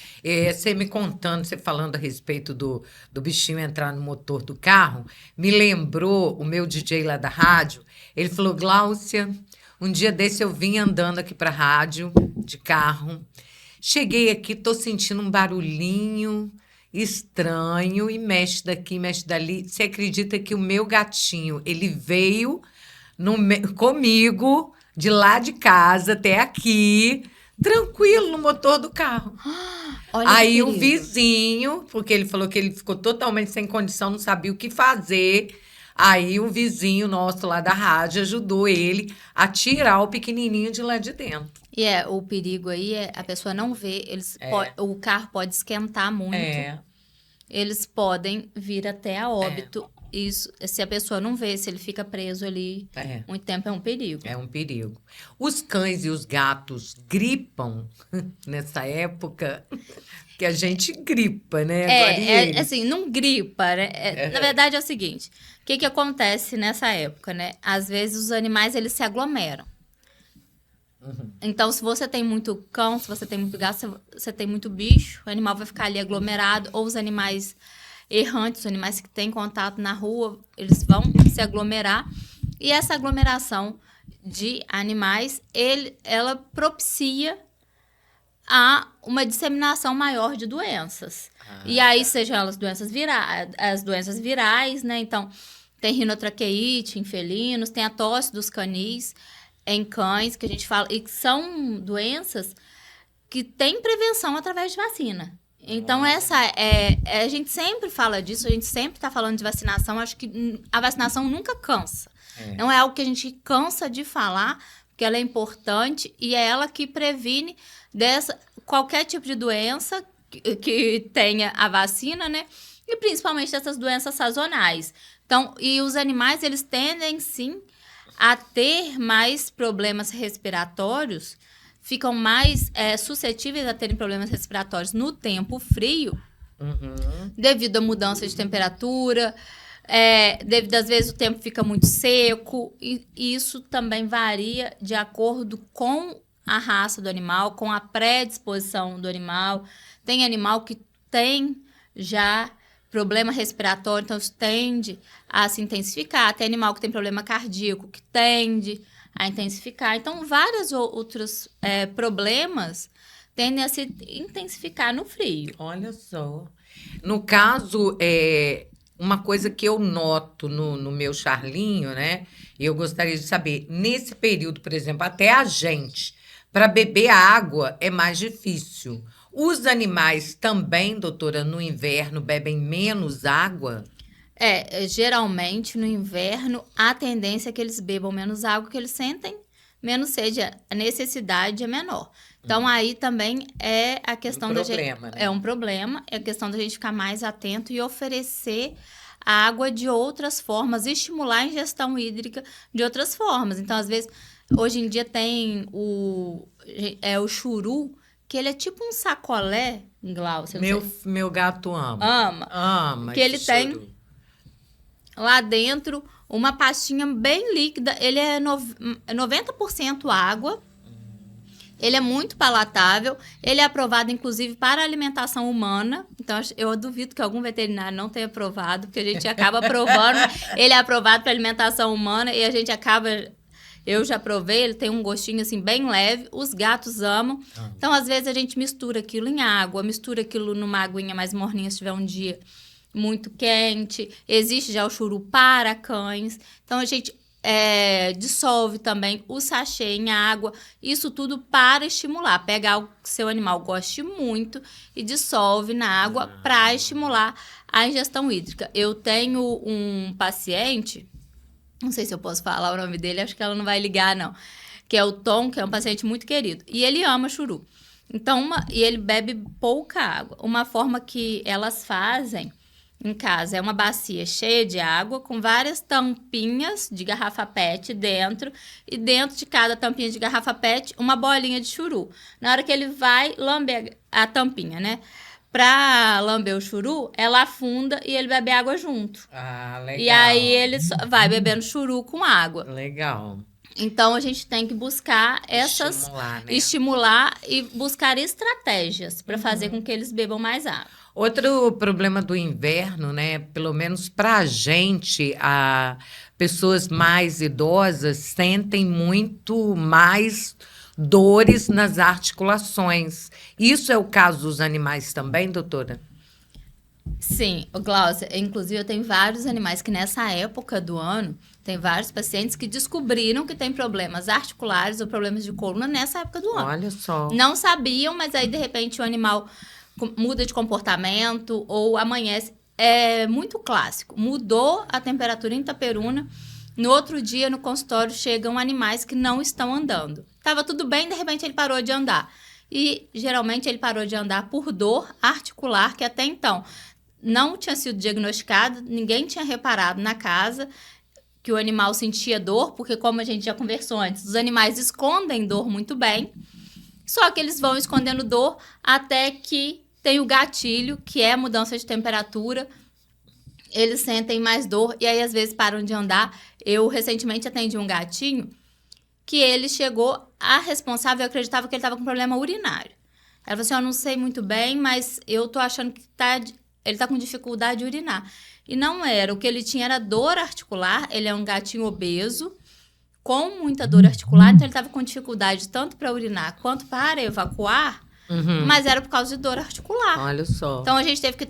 Você me contando, você falando a respeito do bichinho entrar no motor do carro, me lembrou o meu DJ lá da rádio. Ele falou, Gláucia, um dia desse eu vim andando aqui para a rádio, de carro. Cheguei aqui, tô sentindo um barulhinho estranho e mexe daqui, mexe dali. Você acredita que o meu gatinho, ele veio comigo de lá de casa até aqui, tranquilo no motor do carro. Olha aí o vizinho, porque ele falou que ele ficou totalmente sem condição, não sabia o que fazer. Aí o vizinho nosso lá da rádio ajudou ele a tirar o pequenininho de lá de dentro. E o perigo aí a pessoa não vê, o carro pode esquentar muito. Eles podem vir até a óbito. Isso, se a pessoa não vê, se ele fica preso ali muito tempo, é um perigo. É um perigo. Os cães e os gatos gripam nessa época, que a gente gripa, né? Assim, não gripa, né? Na verdade é o seguinte, o que acontece nessa época, né? Às vezes os animais, eles se aglomeram. Então, se você tem muito cão, se você tem muito gato, se você tem muito bicho, o animal vai ficar ali aglomerado, ou os animais errantes, os animais que têm contato na rua, eles vão se aglomerar. E essa aglomeração de animais, ela propicia a uma disseminação maior de doenças. E aí, sejam elas as doenças virais, né? Então, tem rinotraqueite em felinos, tem a tosse dos canis em cães, que a gente fala, e que são doenças que têm prevenção através de vacina. Então, a gente sempre fala disso, a gente sempre está falando de vacinação. Acho que a vacinação nunca cansa. Não é algo que a gente cansa de falar, porque ela é importante e é ela que previne qualquer tipo de doença que tenha a vacina, né? E principalmente dessas doenças sazonais. Então, e os animais, eles tendem, sim, a ter mais problemas respiratórios, ficam mais suscetíveis a terem problemas respiratórios no tempo frio, devido à mudança de temperatura, devido, às vezes, o tempo fica muito seco, e isso também varia de acordo com a raça do animal, com a predisposição do animal. Tem animal que tem já problema respiratório, então isso tende a se intensificar. Tem animal que tem problema cardíaco, que tende a intensificar. Então, vários outros problemas tendem a se intensificar no frio. Olha só. No caso, uma coisa que eu noto no meu Charlinho, né? E eu gostaria de saber, nesse período, por exemplo, até a gente, para beber água é mais difícil. Os animais também, doutora, no inverno bebem menos água? Geralmente no inverno a tendência é que eles bebam menos água, que eles sentem menos sede, a necessidade é menor. Então aí também é a questão da gente, né? É um problema, é a questão da gente ficar mais atento e oferecer a água de outras formas, estimular a ingestão hídrica de outras formas. Então, às vezes, hoje em dia tem o churu, que ele é tipo um sacolé, Gláucia. Meu gato ama. Ama. Que ele tem lá dentro uma pastinha bem líquida. Ele é 90% água. Ele é muito palatável. Ele é aprovado, inclusive, para alimentação humana. Então, eu duvido que algum veterinário não tenha aprovado, porque a gente acaba aprovando. Ele é aprovado para alimentação humana e a gente acaba Eu já provei, ele tem um gostinho assim bem leve, os gatos amam. Então, às vezes, a gente mistura aquilo em água, mistura aquilo numa aguinha mais morninha se tiver um dia muito quente. Existe já o churu para cães. Então, a gente dissolve também o sachê em água. Isso tudo para estimular. Pega algo que seu animal goste muito e dissolve na água para estimular a ingestão hídrica. Eu tenho um paciente, não sei se eu posso falar o nome dele, acho que ela não vai ligar, não. Que é o Tom, que é um paciente muito querido. E ele ama churu. Então, e ele bebe pouca água. Uma forma que elas fazem em casa é uma bacia cheia de água com várias tampinhas de garrafa PET dentro. E dentro de cada tampinha de garrafa PET, uma bolinha de churu. Na hora que ele vai lamber a tampinha, né? Pra lamber o churu, ela afunda e ele bebe água junto. Ah, legal. E aí ele vai bebendo churu com água. Legal. Então, a gente tem que buscar estimular e buscar estratégias para fazer com que eles bebam mais água. Outro problema do inverno, né? Pelo menos pra gente, pessoas mais idosas sentem muito mais dores nas articulações. Isso é o caso dos animais também, doutora? Sim, Gláucia, inclusive eu tenho vários animais que nessa época do ano, tem vários pacientes que descobriram que tem problemas articulares ou problemas de coluna nessa época do ano. Olha só. Não sabiam, mas aí de repente o animal muda de comportamento ou amanhece. É muito clássico. Mudou a temperatura em Itaperuna. No outro dia, no consultório, chegam animais que não estão andando. Tava tudo bem, de repente ele parou de andar. E, geralmente, ele parou de andar por dor articular, que até então não tinha sido diagnosticado, ninguém tinha reparado na casa que o animal sentia dor, porque, como a gente já conversou antes, os animais escondem dor muito bem, só que eles vão escondendo dor até que tem o gatilho, que é a mudança de temperatura. Eles sentem mais dor e aí, às vezes, param de andar. Eu, recentemente, atendi um gatinho que ele chegou, a responsável acreditava que ele estava com problema urinário. Ela falou assim, eu não sei muito bem, mas eu tô achando que ele tá com dificuldade de urinar. E não era, o que ele tinha era dor articular, ele é um gatinho obeso, com muita dor articular, então ele estava com dificuldade tanto para urinar quanto para evacuar, mas era por causa de dor articular. Olha só. Então, a gente teve que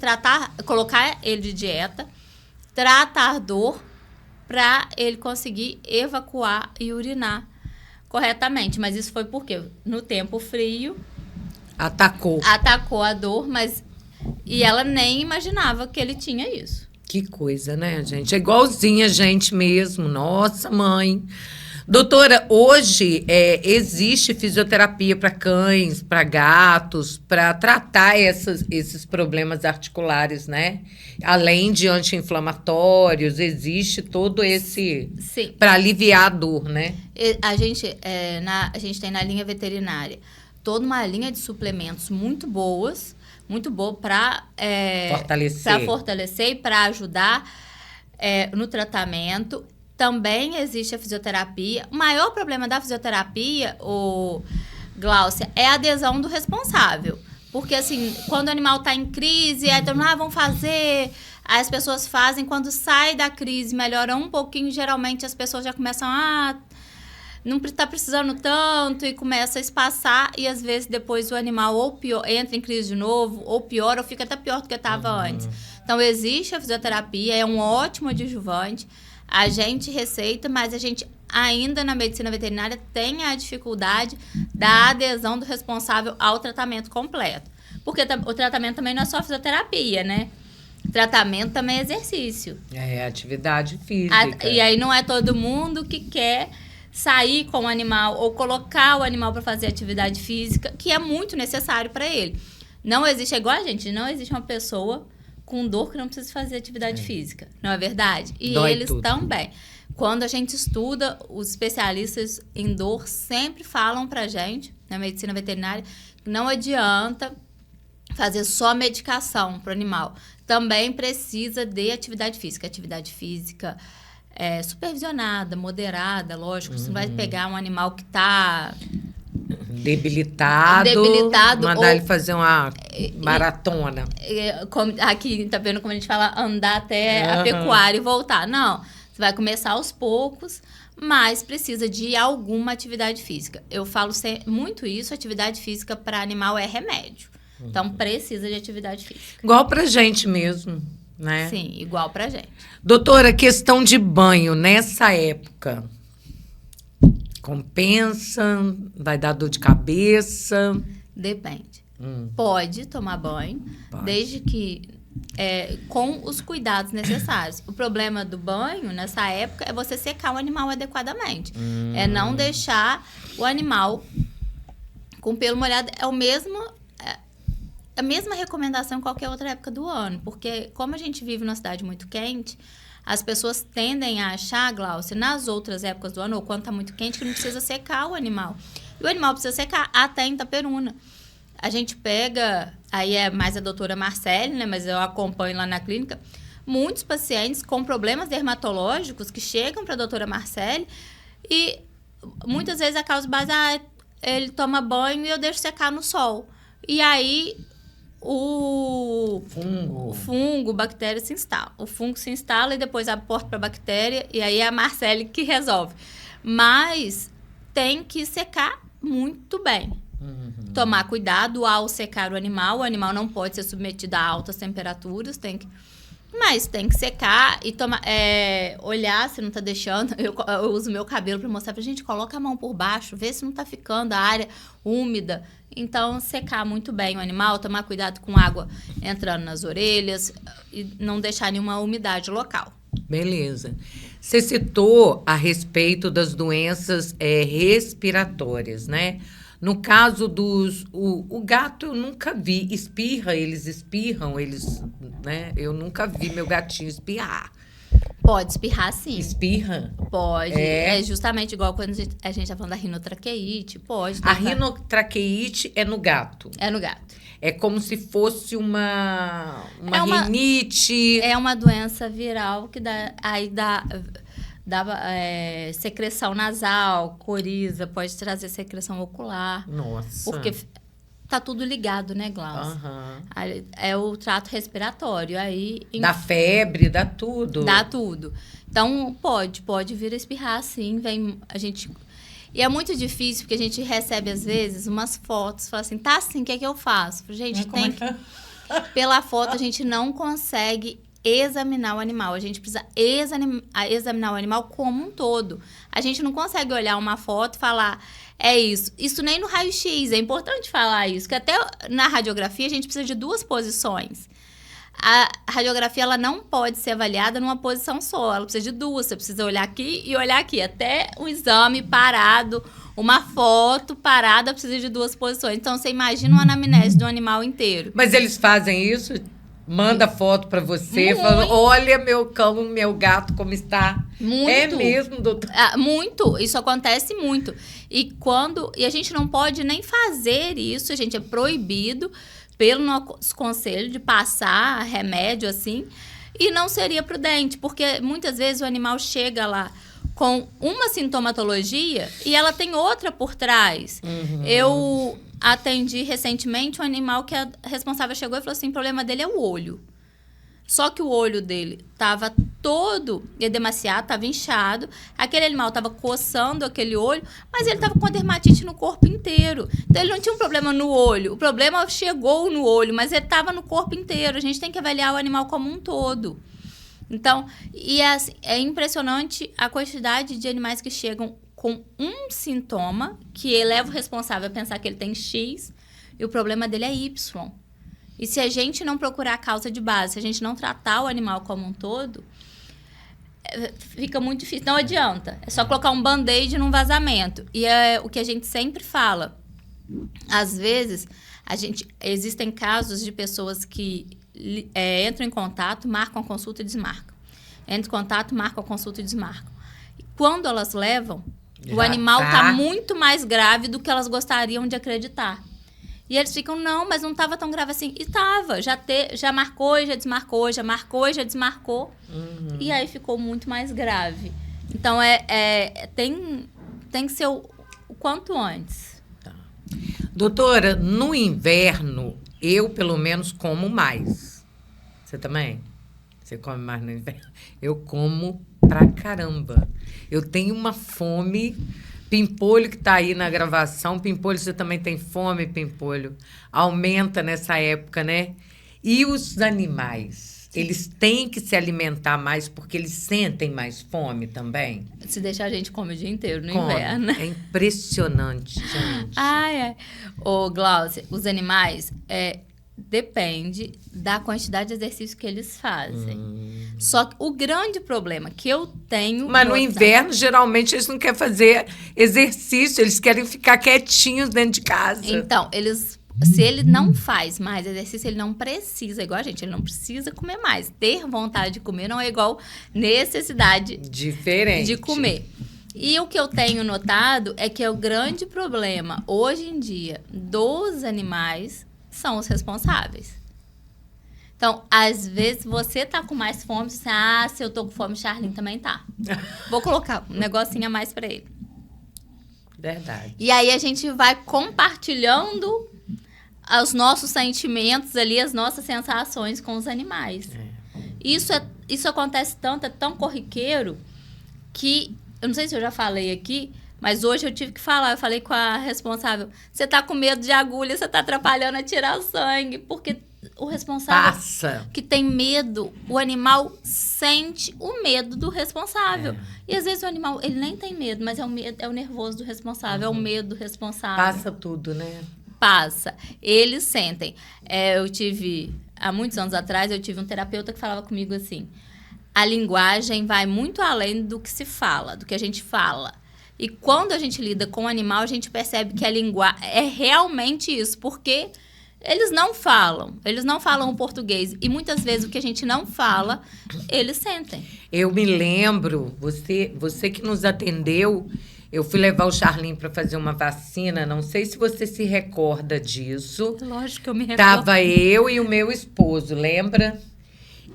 colocar ele de dieta, tratar dor, para ele conseguir evacuar e urinar corretamente. Mas isso foi porque no tempo frio... Atacou a dor, e ela nem imaginava que ele tinha isso. Que coisa, né, gente? É igualzinha a gente mesmo. Nossa, mãe. Doutora, hoje existe fisioterapia para cães, para gatos, para tratar esses problemas articulares, né? Além de anti-inflamatórios, existe todo esse... Sim. Para aliviar a dor, né? A gente tem na linha veterinária toda uma linha de suplementos muito boa para fortalecer e para ajudar no tratamento. Também existe a fisioterapia. O maior problema da fisioterapia, Gláucia, é a adesão do responsável. Porque, assim, quando o animal está em crise, aí vamos fazer... Aí as pessoas fazem, quando sai da crise, melhora um pouquinho, geralmente as pessoas já começam, não está precisando tanto, e começa a espaçar, e às vezes depois o animal ou entra em crise de novo, ou piora, ou fica até pior do que estava antes. Então, existe a fisioterapia, é um ótimo adjuvante. A gente receita, mas a gente ainda na medicina veterinária tem a dificuldade da adesão do responsável ao tratamento completo. Porque o tratamento também não é só fisioterapia, né? O tratamento também é exercício. É atividade física. E aí não é todo mundo que quer sair com o animal ou colocar o animal para fazer atividade física, que é muito necessário para ele. Não existe, é igual a gente, não existe uma pessoa com dor que não precisa fazer atividade física, não é verdade? E dói eles tudo. também. Quando a gente estuda, os especialistas em dor sempre falam pra gente, na medicina veterinária, que não adianta fazer só medicação pro animal. Também precisa de atividade física. Atividade física supervisionada, moderada, lógico. Você não vai pegar um animal que tá... Debilitado, mandar ele fazer uma maratona. Aqui, tá vendo como a gente fala, andar até a pecuária e voltar. Não, você vai começar aos poucos, mas precisa de alguma atividade física. Eu falo muito isso, atividade física para animal é remédio. Então, precisa de atividade física. Igual pra gente mesmo, né? Sim, igual pra gente. Doutora, questão de banho nessa época. Compensa? Vai dar dor de cabeça? Depende. Pode tomar banho, Pode. desde que com os cuidados necessários. O problema do banho, nessa época, é você secar o animal adequadamente. É não deixar o animal com pelo molhado. É a mesma recomendação em qualquer outra época do ano. Porque, como a gente vive numa cidade muito quente, as pessoas tendem a achar, Glaucia, nas outras épocas do ano, ou quando está muito quente, que não precisa secar o animal. E o animal precisa secar até em Itaperuna. A gente pega, aí é mais a doutora Marcele, né? Mas eu acompanho lá na clínica, muitos pacientes com problemas dermatológicos que chegam para a doutora Marcele e muitas vezes a causa base, ele toma banho e eu deixo secar no sol. E aí o fungo, bactéria se instala. O fungo se instala e depois abre porta para a bactéria e aí é a Marcele que resolve. Mas tem que secar muito bem. Tomar cuidado ao secar o animal não pode ser submetido a altas temperaturas, mas tem que secar e olhar se não tá deixando. Eu uso meu cabelo para mostrar pra gente, coloca a mão por baixo, vê se não tá ficando a área úmida. Então, secar muito bem o animal, tomar cuidado com água entrando nas orelhas e não deixar nenhuma umidade local. Beleza. Você citou a respeito das doenças respiratórias, né? No caso o gato eu nunca vi, eles espirram, né? Eu nunca vi meu gatinho espirrar. Pode espirrar, sim. Espirra? Pode. É justamente igual quando a gente tá falando da rinotraqueite, pode. A rinotraqueite é no gato? É no gato. É como se fosse uma rinite. É uma doença viral que dá secreção nasal, coriza, pode trazer secreção ocular. Nossa. Porque tá tudo ligado, né, Glaucia? Uhum. É o trato respiratório. Aí, dá febre, dá tudo. Dá tudo. Então, pode vir a espirrar, sim. E é muito difícil, porque a gente recebe, às vezes, umas fotos, fala assim, tá assim, o que é que eu faço? Gente, pela foto, a gente não consegue examinar o animal. A gente precisa examinar o animal como um todo. A gente não consegue olhar uma foto e falar, é isso. Isso nem no raio-x, é importante falar isso, que até na radiografia a gente precisa de 2 posições. A radiografia ela não pode ser avaliada numa posição só, ela precisa de 2. Você precisa olhar aqui e olhar aqui. Até um exame parado, uma foto parada, precisa de 2 posições. Então, você imagina uma anamnese do animal inteiro. Mas eles fazem isso? Manda foto pra você, falando, olha meu cão, meu gato, como está. Muito. É mesmo, doutor? Muito. Isso acontece muito. E a gente não pode nem fazer isso, a gente é proibido pelo nosso conselho de passar remédio assim. E não seria prudente, porque muitas vezes o animal chega lá com uma sintomatologia e ela tem outra por trás. Uhum. Eu atendi recentemente um animal que a responsável chegou e falou assim, o problema dele é o olho. Só que o olho dele estava todo edemaciado, estava inchado. Aquele animal estava coçando aquele olho, mas ele estava com a dermatite no corpo inteiro. Então, ele não tinha um problema no olho. O problema chegou no olho, mas ele estava no corpo inteiro. A gente tem que avaliar o animal como um todo. Então, é impressionante a quantidade de animais que chegam com um sintoma, que eleva o responsável a pensar que ele tem X, e o problema dele é Y. E se a gente não procurar a causa de base, se a gente não tratar o animal como um todo, fica muito difícil. Não adianta. É só colocar um band-aid num vazamento. E é o que a gente sempre fala. Às vezes, existem casos de pessoas que entram em contato, marcam a consulta e desmarcam. Entram em contato, marcam a consulta e desmarcam. E quando elas levam, o animal está muito mais grave do que elas gostariam de acreditar. E eles ficam, não, mas não estava tão grave assim. E estava, já marcou e já desmarcou, já marcou e já desmarcou. Uhum. E aí ficou muito mais grave. Então, tem que ser o quanto antes. Tá. Doutora, no inverno, eu, pelo menos, como mais. Você também? Você come mais no inverno? Eu como pra caramba. Eu tenho uma fome. Pimpolho, que tá aí na gravação. Pimpolho, você também tem fome, Pimpolho? Aumenta nessa época, né? E os animais? Eles têm que se alimentar mais porque eles sentem mais fome também? Se deixar a gente come o dia inteiro no Come. inverno. É impressionante, gente. Ai, ai. Ô, Glaucia, os animais, depende da quantidade de exercício que eles fazem. Só que o grande problema que eu tenho... Mas no inverno, geralmente, eles não querem fazer exercício. Eles querem ficar quietinhos dentro de casa. Então, se ele não faz mais exercício, ele não precisa, igual a gente, ele não precisa comer mais. Ter vontade de comer não é igual necessidade Diferente. de comer. E o que eu tenho notado é que o grande problema, hoje em dia, dos animais são os responsáveis. Então, às vezes, você tá com mais fome, você diz, se eu tô com fome, o Charlin também tá. Vou colocar um negocinho a mais pra ele. Verdade. E aí, a gente vai compartilhando os nossos sentimentos ali, as nossas sensações com os animais. Isso acontece tanto, é tão corriqueiro, que, eu não sei se eu já falei aqui, mas hoje eu tive que falar, eu falei com a responsável, você tá com medo de agulha, você tá atrapalhando a tirar sangue, porque o responsável que tem medo, o animal sente o medo do responsável. E às vezes o animal, ele nem tem medo, mas é o nervoso do responsável, é o medo do responsável. Passa tudo, né? Passa. Eles sentem. Há muitos anos atrás, eu tive um terapeuta que falava comigo assim, a linguagem vai muito além do que se fala, do que a gente fala. E quando a gente lida com o animal, a gente percebe que a linguagem é realmente isso, porque eles não falam o português. E muitas vezes o que a gente não fala, eles sentem. Eu me lembro, você que nos atendeu, eu fui levar o Charlin para fazer uma vacina, não sei se você se recorda disso. Lógico que eu me recordo. Tava eu e o meu esposo, lembra?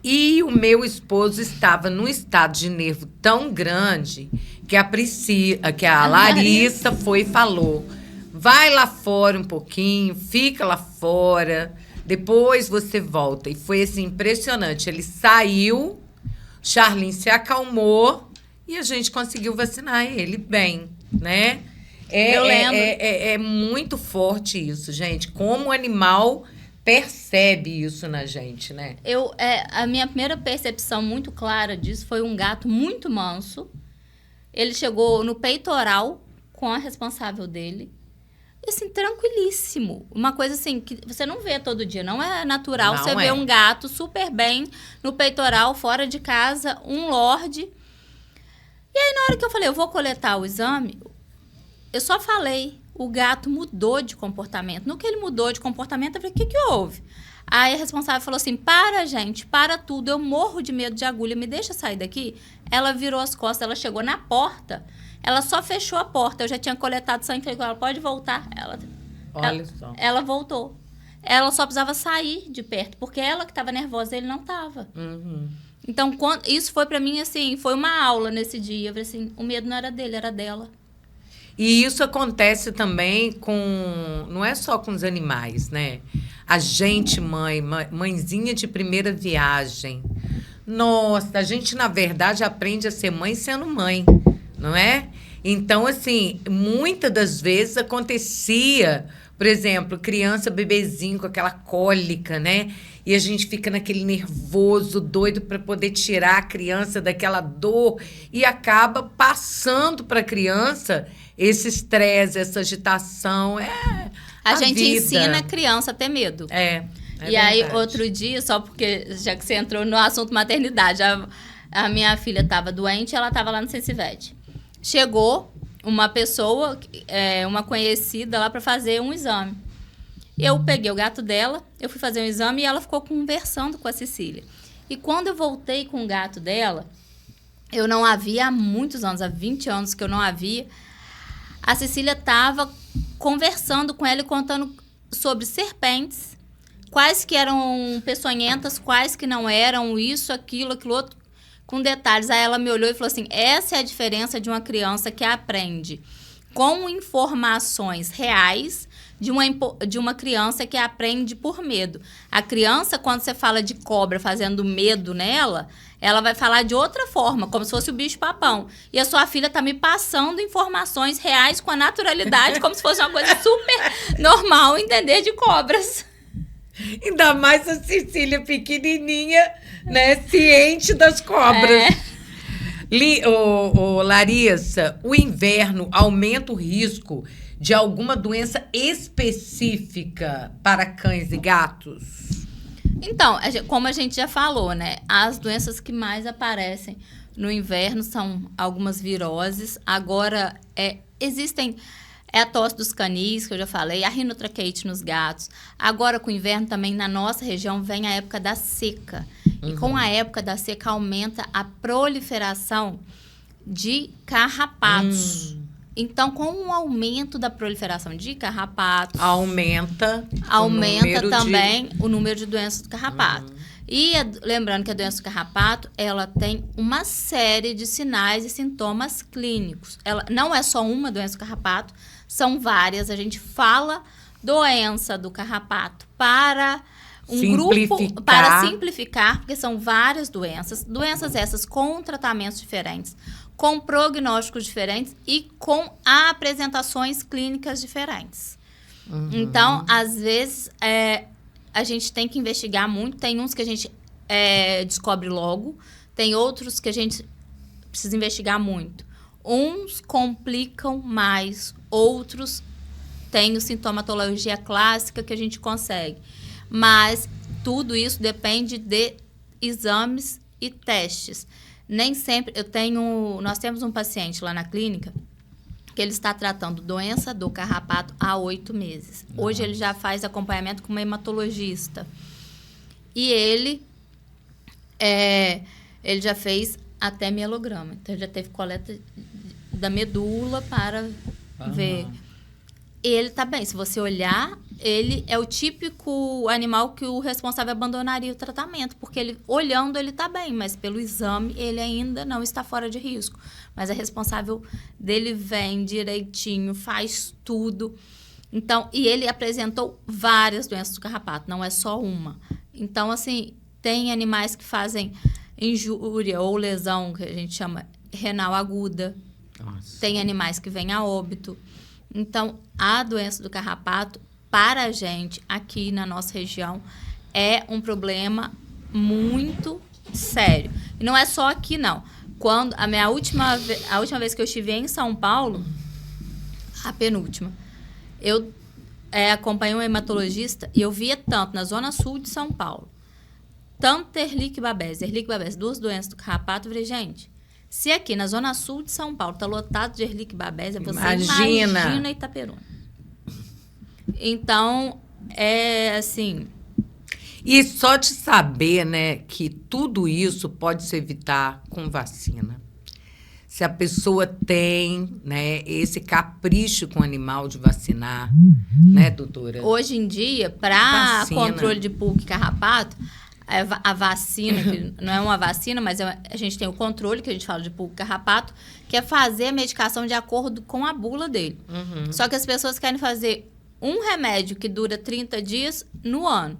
E o meu esposo estava num estado de nervo tão grande que a Larissa foi e falou, vai lá fora um pouquinho, fica lá fora, depois você volta. E foi assim, impressionante. Ele saiu, Charlin se acalmou e a gente conseguiu vacinar ele bem, né? Eu lembro. É muito forte isso, gente. Como o animal percebe isso na gente, né? A minha primeira percepção muito clara disso foi um gato muito manso. Ele chegou no peitoral com a responsável dele. Assim, tranquilíssimo. Uma coisa assim, que você não vê todo dia. Não é natural Não você ver um gato super bem no peitoral, fora de casa, um lorde. E aí, na hora que eu falei, eu vou coletar o exame, eu só falei, o gato mudou de comportamento. No que ele mudou de comportamento, eu falei, o que houve? Aí a responsável falou assim, para, gente, para tudo, eu morro de medo de agulha, me deixa sair daqui. Ela virou as costas, ela chegou na porta, ela só fechou a porta, eu já tinha coletado sangue, falei com ela, pode voltar. Olha só. Ela voltou. Ela só precisava sair de perto, porque ela que estava nervosa, ele não estava. Então, isso foi pra mim, assim, foi uma aula nesse dia. Eu falei assim, o medo não era dele, era dela. E isso acontece também não é só com os animais, né? A gente, mãezinha de primeira viagem. Nossa, a gente, na verdade, aprende a ser mãe sendo mãe, não é? Então, assim, muitas das vezes acontecia, por exemplo, criança, bebezinho com aquela cólica, né? E a gente fica naquele nervoso, doido para poder tirar a criança daquela dor e acaba passando para a criança esse estresse, essa agitação. A gente vida. ensina a criança a ter medo. É e aí, outro dia, só porque, já que você entrou no assunto maternidade, a minha filha estava doente, ela estava lá no Sensivete. Chegou uma pessoa, uma conhecida lá para fazer um exame. Eu peguei o gato dela, eu fui fazer um exame e ela ficou conversando com a Cecília. E quando eu voltei com o gato dela, eu não a via há muitos anos, há 20 anos que eu não a via. A Cecília estava conversando com ela e contando sobre serpentes, quais que eram peçonhentas, quais que não eram, isso, aquilo outro, com detalhes. Aí ela me olhou e falou assim, essa é a diferença de uma criança que aprende com informações reais, de uma criança que aprende por medo. A criança, quando você fala de cobra fazendo medo nela, ela vai falar de outra forma, como se fosse o bicho-papão. E a sua filha está me passando informações reais com a naturalidade, como se fosse uma coisa super normal entender de cobras. Ainda mais a Cecília pequenininha, né? Ciente das cobras. Larissa, o inverno aumenta o risco de alguma doença específica para cães e gatos? Então, como a gente já falou, né? As doenças que mais aparecem no inverno são algumas viroses. Agora, existem a tosse dos canis, que eu já falei, a rinotraqueite nos gatos. Agora, com o inverno também, na nossa região, vem a época da seca. E com a época da seca, aumenta a proliferação de carrapatos. Então, com o aumento da proliferação de carrapatos... Aumenta também o número de doenças do carrapato. E lembrando que a doença do carrapato, ela tem uma série de sinais e sintomas clínicos. Ela não é só uma doença do carrapato, são várias. A gente fala doença do carrapato para grupo, para simplificar, porque são várias doenças. Doenças essas com tratamentos diferentes, com prognósticos diferentes e com apresentações clínicas diferentes. Então, às vezes, a gente tem que investigar muito. Tem uns que a gente descobre logo, tem outros que a gente precisa investigar muito. Uns complicam mais, outros têm sintomatologia clássica que a gente consegue. Mas tudo isso depende de exames e testes. Nem sempre nós temos um paciente lá na clínica que ele está tratando doença do carrapato há 8 meses. Hoje ele já faz acompanhamento com uma hematologista. E ele já fez até mielograma. Então, ele já teve coleta da medula para ver. Ele tá bem. Se você olhar, ele é o típico animal que o responsável abandonaria o tratamento, porque ele, olhando, ele tá bem, mas pelo exame, ele ainda não está fora de risco. Mas a responsável dele vem direitinho, faz tudo. Então, e ele apresentou várias doenças do carrapato, não é só uma. Então, assim, tem animais que fazem injúria ou lesão, que a gente chama renal aguda. Nossa. Tem animais que vêm a óbito. Então, a doença do carrapato, para a gente, aqui na nossa região, é um problema muito sério. E não é só aqui, não. Quando a última vez que eu estive em São Paulo, a penúltima, eu acompanhei um hematologista e eu via tanto na zona sul de São Paulo, tanto Ehrlich Babesi, duas doenças do carrapato. Eu falei, gente, se aqui na zona sul de São Paulo está lotado de Ehrlich Babesi, você imagina Itaperuna. Então, assim... E só de saber, né, que tudo isso pode se evitar com vacina. Se a pessoa tem, né, esse capricho com o animal de vacinar, né, doutora? Hoje em dia, para controle de pulga e carrapato, a vacina, que não é uma vacina, mas a gente tem o controle, que a gente fala de pulga e carrapato, que é fazer a medicação de acordo com a bula dele. Só que as pessoas querem fazer um remédio que dura 30 dias no ano.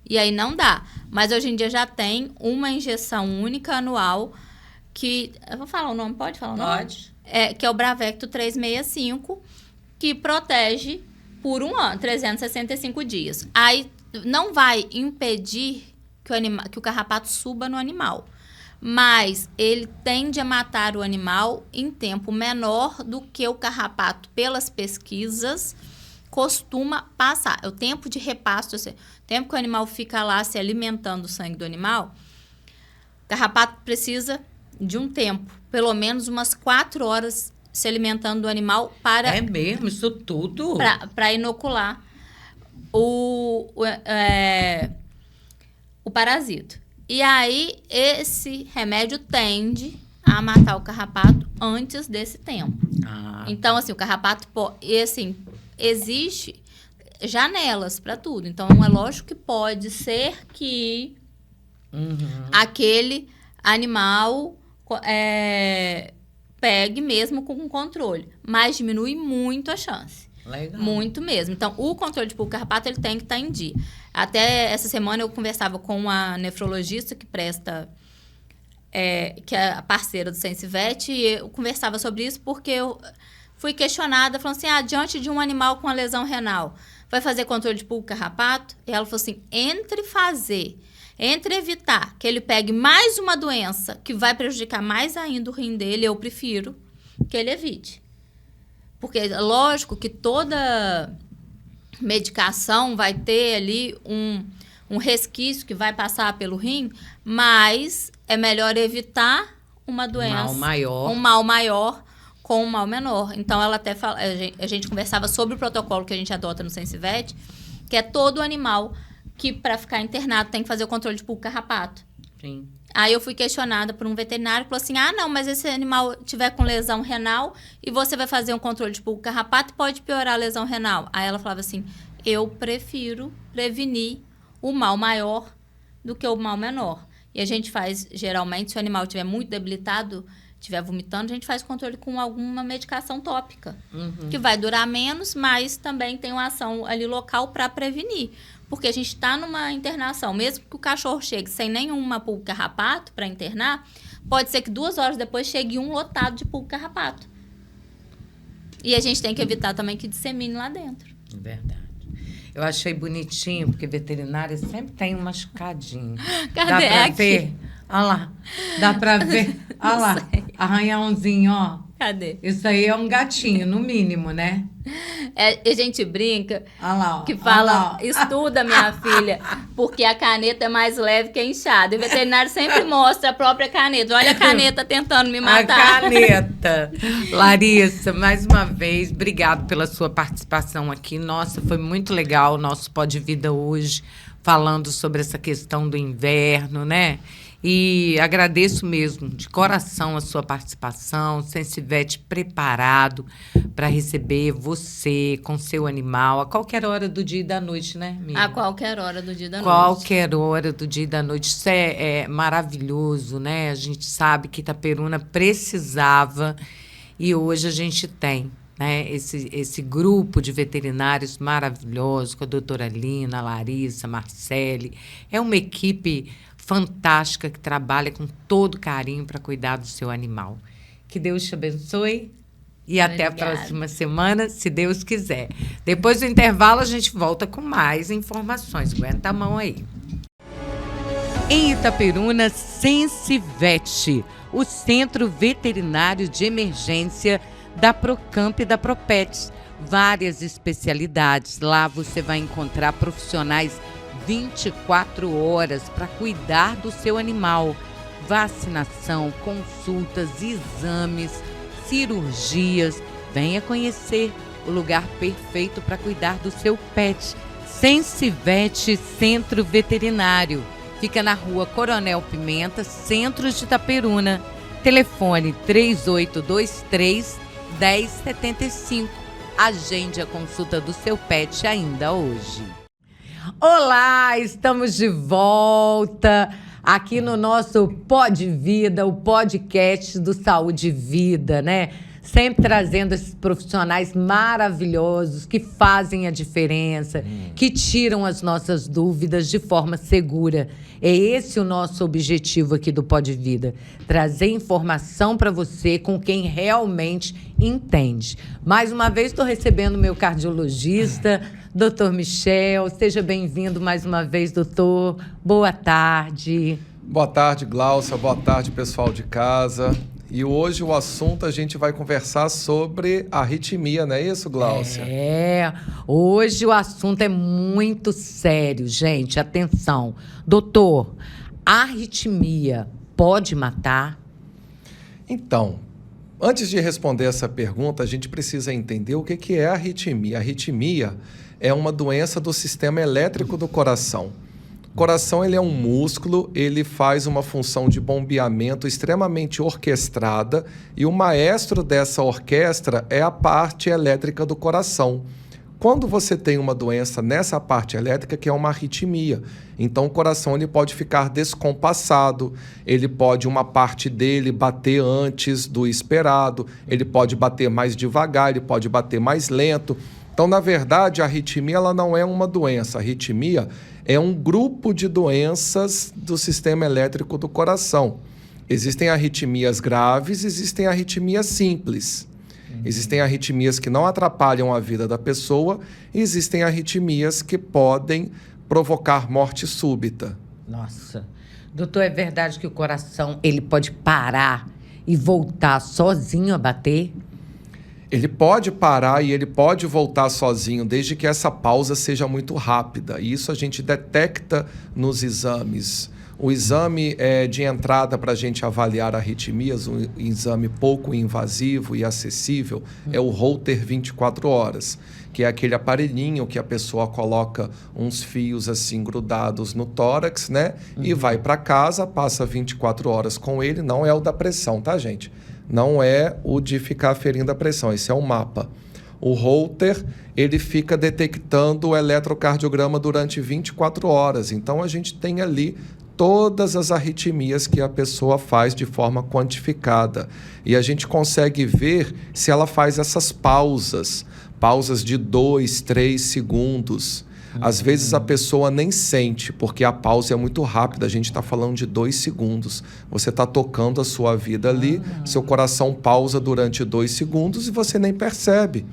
E aí não dá. Mas hoje em dia já tem uma injeção única anual que... Eu vou falar o nome, pode falar o nome? Pode. Que é o Bravecto 365, que protege por um ano, 365 dias. Aí não vai impedir que o carrapato suba no animal. Mas ele tende a matar o animal em tempo menor do que o carrapato, pelas pesquisas, costuma passar. É o tempo de repasto, o tempo que o animal fica lá se alimentando do sangue do animal. O carrapato precisa de um tempo, pelo menos umas 4 horas se alimentando do animal para... É mesmo? Isso tudo? Para inocular o parasito. E aí, esse remédio tende a matar o carrapato antes desse tempo. Então, assim, o carrapato... existe janelas para tudo. Então, é lógico que pode ser que aquele animal pegue mesmo com controle, mas diminui muito a chance. Legal. Muito mesmo. Então, o controle de pulga e carrapato, ele tem que estar em dia. Até essa semana eu conversava com uma nefrologista que presta... que é a parceira do Sensivet, e eu conversava sobre isso porque eu fui questionada, falando assim, diante de um animal com uma lesão renal, vai fazer controle de pulga e carrapato? E ela falou assim, entre evitar que ele pegue mais uma doença que vai prejudicar mais ainda o rim dele, eu prefiro que ele evite. Porque é lógico que toda medicação vai ter ali um resquício que vai passar pelo rim, mas é melhor evitar uma doença, um mal maior com um mal menor. Então, ela até fala, a gente conversava sobre o protocolo que a gente adota no Sensivet, que é todo animal que, para ficar internado, tem que fazer o controle de pulga e carrapato. Sim. Aí eu fui questionada por um veterinário que falou assim, não, mas esse animal tiver com lesão renal e você vai fazer um controle de pulga e carrapato, pode piorar a lesão renal. Aí ela falava assim, eu prefiro prevenir o mal maior do que o mal menor. E a gente faz, geralmente, se o animal estiver muito debilitado, estiver vomitando, a gente faz controle com alguma medicação tópica, que vai durar menos, mas também tem uma ação ali local para prevenir. Porque a gente está numa internação, mesmo que o cachorro chegue sem nenhuma pulga e carrapato para internar, pode ser que 2 horas depois chegue um lotado de pulga e carrapato. E a gente tem que evitar também que dissemine lá dentro. Verdade. Eu achei bonitinho, porque veterinária sempre tem um machucadinho. Cadê? Dá pra Aqui. ver? Olha lá. Dá pra ver? Olha lá. Arranhãozinho, ó. Cadê? Isso aí é um gatinho, no mínimo, né? A gente brinca Olha lá, ó. que fala, Olha lá, ó. estuda, minha filha, porque a caneta é mais leve que a enxada. E o veterinário sempre mostra a própria caneta. Olha a caneta tentando me matar. A caneta. Larissa, mais uma vez, obrigado pela sua participação aqui. Nossa, foi muito legal o nosso Pode Vida hoje, falando sobre essa questão do inverno, né? E agradeço mesmo, de coração, a sua participação. Sensivet preparado para receber você com seu animal a qualquer hora do dia e da noite, né, amiga? A qualquer hora do dia e da noite. Qualquer hora do dia e da noite. Isso é maravilhoso, né? A gente sabe que Itaperuna precisava e hoje a gente tem, né? Esse grupo de veterinários maravilhosos, com a doutora Lina, a Larissa, a Marcele. É uma equipe fantástica que trabalha com todo carinho para cuidar do seu animal. Que Deus te abençoe e até a próxima semana, se Deus quiser. Depois do intervalo, a gente volta com mais informações. Aguenta a mão aí. Em Itaperuna, Sensivet, o Centro Veterinário de Emergência da Procamp e da Propet. Várias especialidades. Lá você vai encontrar profissionais 24 horas para cuidar do seu animal. Vacinação, consultas, exames, cirurgias. Venha conhecer o lugar perfeito para cuidar do seu pet. Sensivet Centro Veterinário. Fica na Rua Coronel Pimenta, centro de Itaperuna. Telefone 3823-1075. Agende a consulta do seu pet ainda hoje. Olá, estamos de volta aqui no nosso Pode Vida, o podcast do Saúde e Vida, né? Sempre trazendo esses profissionais maravilhosos que fazem a diferença, que tiram as nossas dúvidas de forma segura. É esse o nosso objetivo aqui do Pode Vida, trazer informação para você com quem realmente entende. Mais uma vez estou recebendo meu cardiologista, Dr. Michel. Seja bem-vindo mais uma vez, doutor. Boa tarde. Boa tarde, Glaucia. Boa tarde, pessoal de casa. E hoje o assunto a gente vai conversar sobre arritmia, não é isso, Glaucia? Hoje o assunto é muito sério, gente. Atenção. Doutor, arritmia pode matar? Então, antes de responder essa pergunta, a gente precisa entender o que é arritmia. A arritmia é uma doença do sistema elétrico do coração. O coração ele é um músculo, ele faz uma função de bombeamento extremamente orquestrada e o maestro dessa orquestra é a parte elétrica do coração. Quando você tem uma doença nessa parte elétrica, que é uma arritmia, então o coração ele pode ficar descompassado, ele pode uma parte dele bater antes do esperado, ele pode bater mais devagar, ele pode bater mais lento. Então, na verdade, a arritmia ela não é uma doença. A arritmia é um grupo de doenças do sistema elétrico do coração. Existem arritmias graves, existem arritmias simples. Existem arritmias que não atrapalham a vida da pessoa e existem arritmias que podem provocar morte súbita. Nossa. Doutor, é verdade que o coração ele pode parar e voltar sozinho a bater? Ele pode parar e ele pode voltar sozinho, desde que essa pausa seja muito rápida. E isso a gente detecta nos exames. O exame de entrada para a gente avaliar arritmias, um exame pouco invasivo e acessível, é o Holter 24 horas, que é aquele aparelhinho que a pessoa coloca uns fios assim grudados no tórax, né? E vai para casa, passa 24 horas com ele. Não é o da pressão, tá, gente? Não é o de ficar aferindo a pressão, esse é o mapa. O Holter, ele fica detectando o eletrocardiograma durante 24 horas. Então, a gente tem ali todas as arritmias que a pessoa faz de forma quantificada. E a gente consegue ver se ela faz essas pausas de 2, 3 segundos. Às vezes a pessoa nem sente, porque a pausa é muito rápida. A gente está falando de 2 segundos. Você está tocando a sua vida ali, seu coração pausa durante 2 segundos e você nem percebe.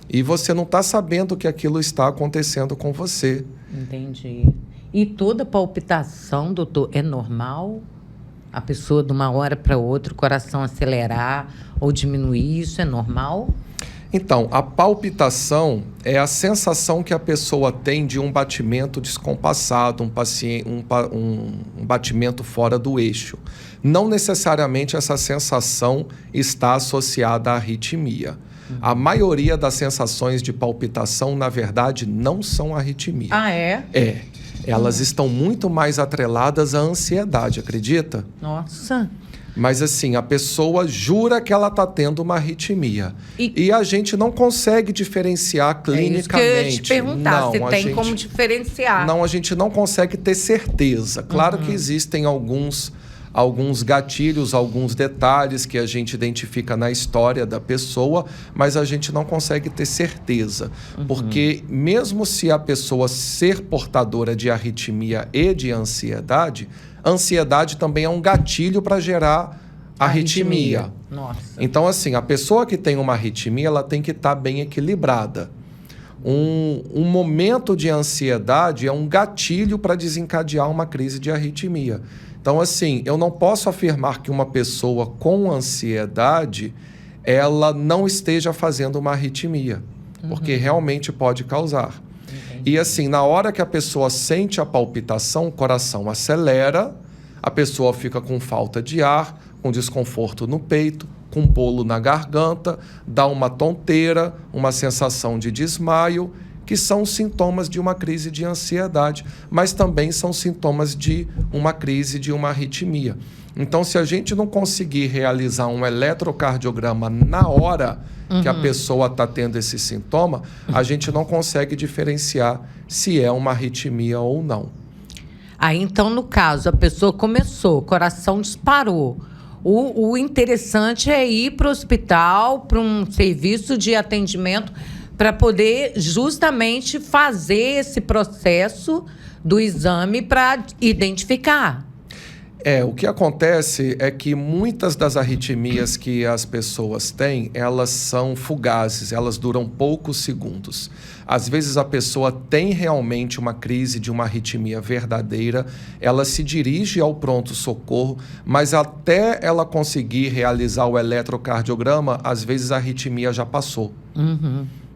E você não está sabendo que aquilo está acontecendo com você. Entendi. E toda palpitação, doutor, é normal? A pessoa, de uma hora para outra, o coração acelerar ou diminuir, isso é normal? Então, a palpitação é a sensação que a pessoa tem de um batimento descompassado, um batimento fora do eixo. Não necessariamente essa sensação está associada à arritmia. A maioria das sensações de palpitação, na verdade, não são arritmia. Ah, é? É. Elas estão muito mais atreladas à ansiedade, acredita? Nossa. Mas assim, a pessoa jura que ela está tendo uma arritmia. E a gente não consegue diferenciar clinicamente. É isso que eu ia te perguntar, não, se tem como diferenciar. Não, a gente não consegue ter certeza. Claro que existem alguns gatilhos, alguns detalhes que a gente identifica na história da pessoa, mas a gente não consegue ter certeza. Porque mesmo se a pessoa ser portadora de arritmia e de ansiedade, ansiedade também é um gatilho para gerar arritmia. Nossa. Então, assim, a pessoa que tem uma arritmia, ela tem que estar bem equilibrada. Um momento de ansiedade é um gatilho para desencadear uma crise de arritmia. Então, assim, eu não posso afirmar que uma pessoa com ansiedade, ela não esteja fazendo uma arritmia, porque realmente pode causar. E assim, na hora que a pessoa sente a palpitação, o coração acelera, a pessoa fica com falta de ar, com desconforto no peito, com bolo na garganta, dá uma tonteira, uma sensação de desmaio, que são sintomas de uma crise de ansiedade, mas também são sintomas de uma crise de uma arritmia. Então, se a gente não conseguir realizar um eletrocardiograma na hora que a pessoa está tendo esse sintoma, a gente não consegue diferenciar se é uma arritmia ou não. Aí, então, no caso, a pessoa começou, o coração disparou. O interessante é ir para o hospital, para um serviço de atendimento, para poder justamente fazer esse processo do exame para identificar. O que acontece é que muitas das arritmias que as pessoas têm, elas são fugazes, elas duram poucos segundos. Às vezes a pessoa tem realmente uma crise de uma arritmia verdadeira, ela se dirige ao pronto-socorro, mas até ela conseguir realizar o eletrocardiograma, às vezes a arritmia já passou.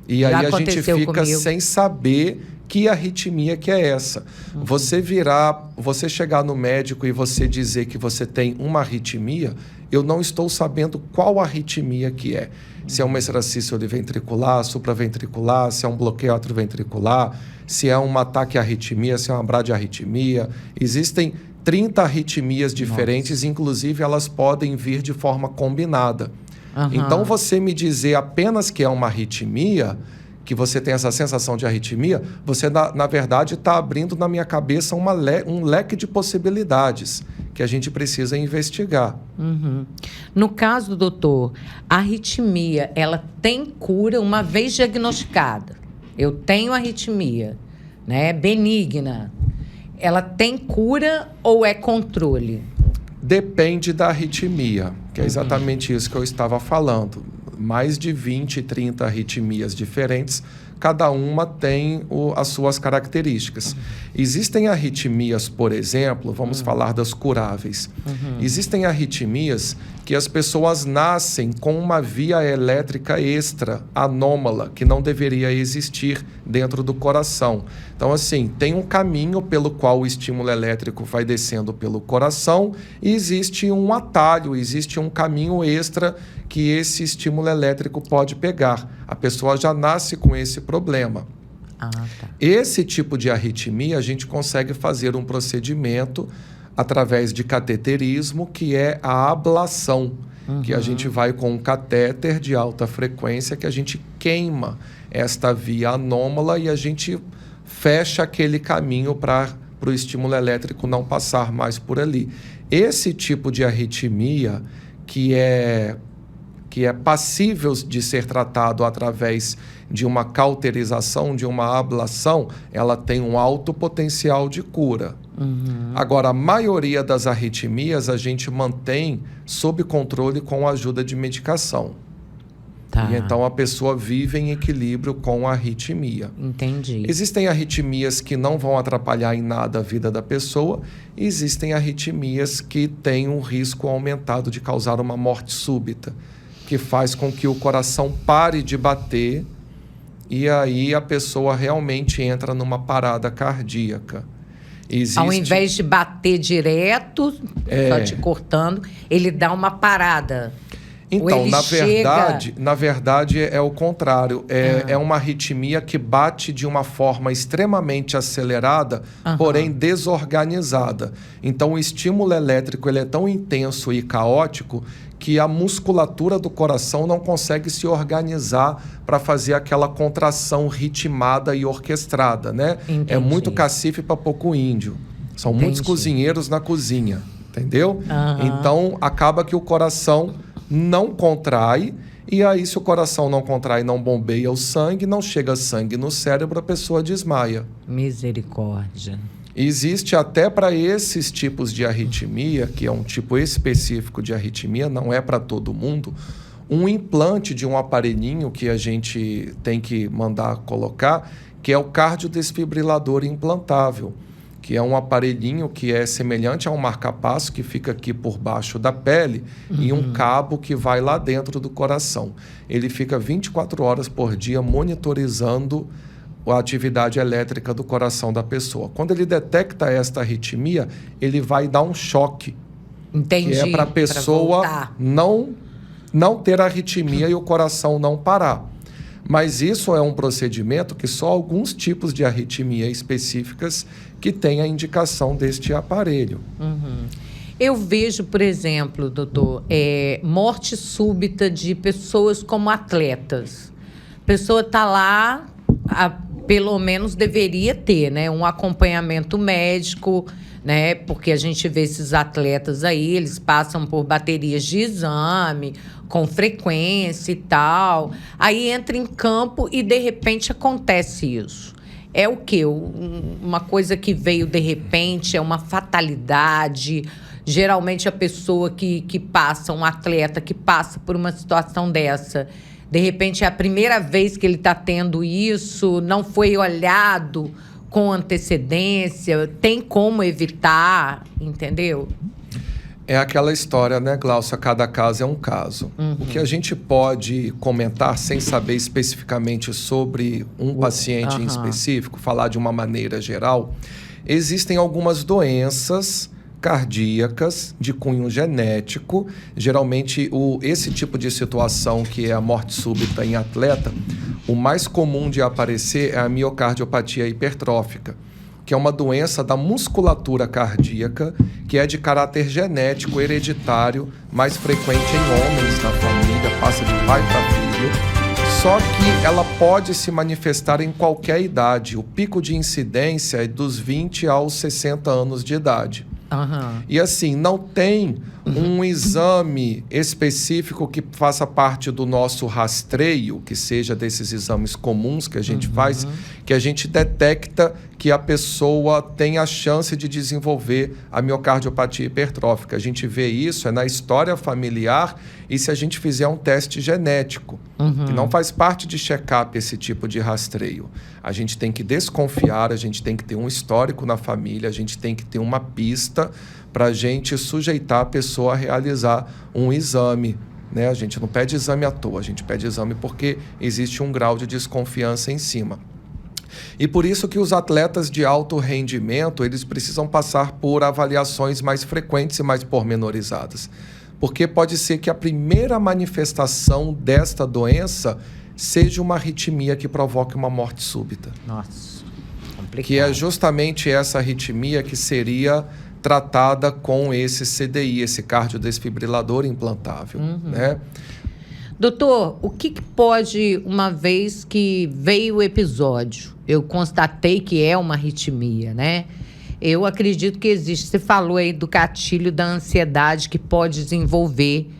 E aí a gente fica sem saber que arritmia que é essa. Você chegar no médico e você dizer que você tem uma arritmia, eu não estou sabendo qual arritmia que é. Se é uma exercício ventricular, supraventricular, se é um bloqueio atrioventricular, se é um ataque à arritmia, se é uma bradiarritmia. Existem 30 arritmias diferentes, inclusive elas podem vir de forma combinada. Então, você me dizer apenas que é uma arritmia, que você tem essa sensação de arritmia, você, na verdade, está abrindo na minha cabeça um leque de possibilidades que a gente precisa investigar. No caso, doutor, a arritmia, ela tem cura uma vez diagnosticada? eu tenho arritmia, né, benigna, ela tem cura ou é controle? Depende da arritmia, que é exatamente isso que eu estava falando. Mais de 20, 30 arritmias diferentes, cada uma tem as suas características. Existem arritmias, por exemplo, vamos falar das curáveis. Existem arritmias que as pessoas nascem com uma via elétrica extra, anômala, que não deveria existir dentro do coração. Então, assim, tem um caminho pelo qual o estímulo elétrico vai descendo pelo coração e existe um atalho, existe um caminho extra que esse estímulo elétrico pode pegar. A pessoa já nasce com esse problema. Tá. Esse tipo de arritmia, a gente consegue fazer um procedimento através de cateterismo, que é a ablação, que a gente vai com um catéter de alta frequência, que a gente queima esta via anômala e a gente fecha aquele caminho para o estímulo elétrico não passar mais por ali. Esse tipo de arritmia, que é passível de ser tratado através de uma cauterização, de uma ablação, ela tem um alto potencial de cura. Agora, a maioria das arritmias a gente mantém sob controle com a ajuda de medicação. Tá. E então a pessoa vive em equilíbrio com a arritmia. Entendi. Existem arritmias que não vão atrapalhar em nada a vida da pessoa, e existem arritmias que têm um risco aumentado de causar uma morte súbita, que faz com que o coração pare de bater e aí a pessoa realmente entra numa parada cardíaca. Ao invés de bater direto, só te cortando, ele dá uma parada. Então, na verdade é o contrário. É uma arritmia que bate de uma forma extremamente acelerada, porém desorganizada. Então, o estímulo elétrico ele é tão intenso e caótico que a musculatura do coração não consegue se organizar para fazer aquela contração ritmada e orquestrada, né? Entendi. É muito cacife para pouco índio. São muitos cozinheiros na cozinha, entendeu? Então, acaba que o coração não contrai, e aí se o coração não contrai, não bombeia o sangue, não chega sangue no cérebro, a pessoa desmaia. Misericórdia. Existe até para esses tipos de arritmia, que é um tipo específico de arritmia, não é para todo mundo, um implante de um aparelhinho que a gente tem que mandar colocar, que é o cardiodesfibrilador implantável, que é um aparelhinho que é semelhante a um marca-passo que fica aqui por baixo da pele e um cabo que vai lá dentro do coração. Ele fica 24 horas por dia monitorizando a atividade elétrica do coração da pessoa. Quando ele detecta esta arritmia, ele vai dar um choque. Entendi. Que é para a pessoa não ter arritmia e o coração não parar. Mas isso é um procedimento que só alguns tipos de arritmia específicas que têm a indicação deste aparelho. Eu vejo, por exemplo, doutor, morte súbita de pessoas como atletas. A pessoa está lá, pelo menos deveria ter, né, um acompanhamento médico, né, porque a gente vê esses atletas aí, eles passam por baterias de exame, com frequência e tal. Aí entra em campo e, de repente, acontece isso. É o quê? Uma coisa que veio de repente, é uma fatalidade. Geralmente, a pessoa que passa, um atleta que passa por uma situação dessa, de repente, é a primeira vez que ele está tendo isso, não foi olhado com antecedência, tem como evitar, entendeu? É aquela história, né, Glaucia? Cada caso é um caso. O que a gente pode comentar, sem saber especificamente sobre um paciente em específico, falar de uma maneira geral, existem algumas doenças cardíacas de cunho genético. Geralmente, esse tipo de situação, que é a morte súbita em atleta, o mais comum de aparecer é a miocardiopatia hipertrófica, que é uma doença da musculatura cardíaca, que é de caráter genético, hereditário, mais frequente em homens na família, passa de pai para filho. Só que ela pode se manifestar em qualquer idade. O pico de incidência é dos 20 aos 60 anos de idade. E assim, não tem um exame específico que faça parte do nosso rastreio, que seja desses exames comuns que a gente faz, que a gente detecta que a pessoa tem a chance de desenvolver a miocardiopatia hipertrófica. A gente vê isso na história familiar e se a gente fizer um teste genético, que não faz parte de check-up esse tipo de rastreio. A gente tem que desconfiar, a gente tem que ter um histórico na família, a gente tem que ter uma pista para a gente sujeitar a pessoa a realizar um exame. Né? A gente não pede exame à toa, a gente pede exame porque existe um grau de desconfiança em cima. E por isso que os atletas de alto rendimento, eles precisam passar por avaliações mais frequentes e mais pormenorizadas. Porque pode ser que a primeira manifestação desta doença seja uma arritmia que provoque uma morte súbita. Nossa, complicado. Que é justamente essa arritmia que seria tratada com esse CDI, esse cardiodesfibrilador implantável, né? Doutor, o que pode, uma vez que veio o episódio, eu constatei que é uma arritmia, né? Eu acredito que existe, você falou aí do gatilho da ansiedade que pode desenvolver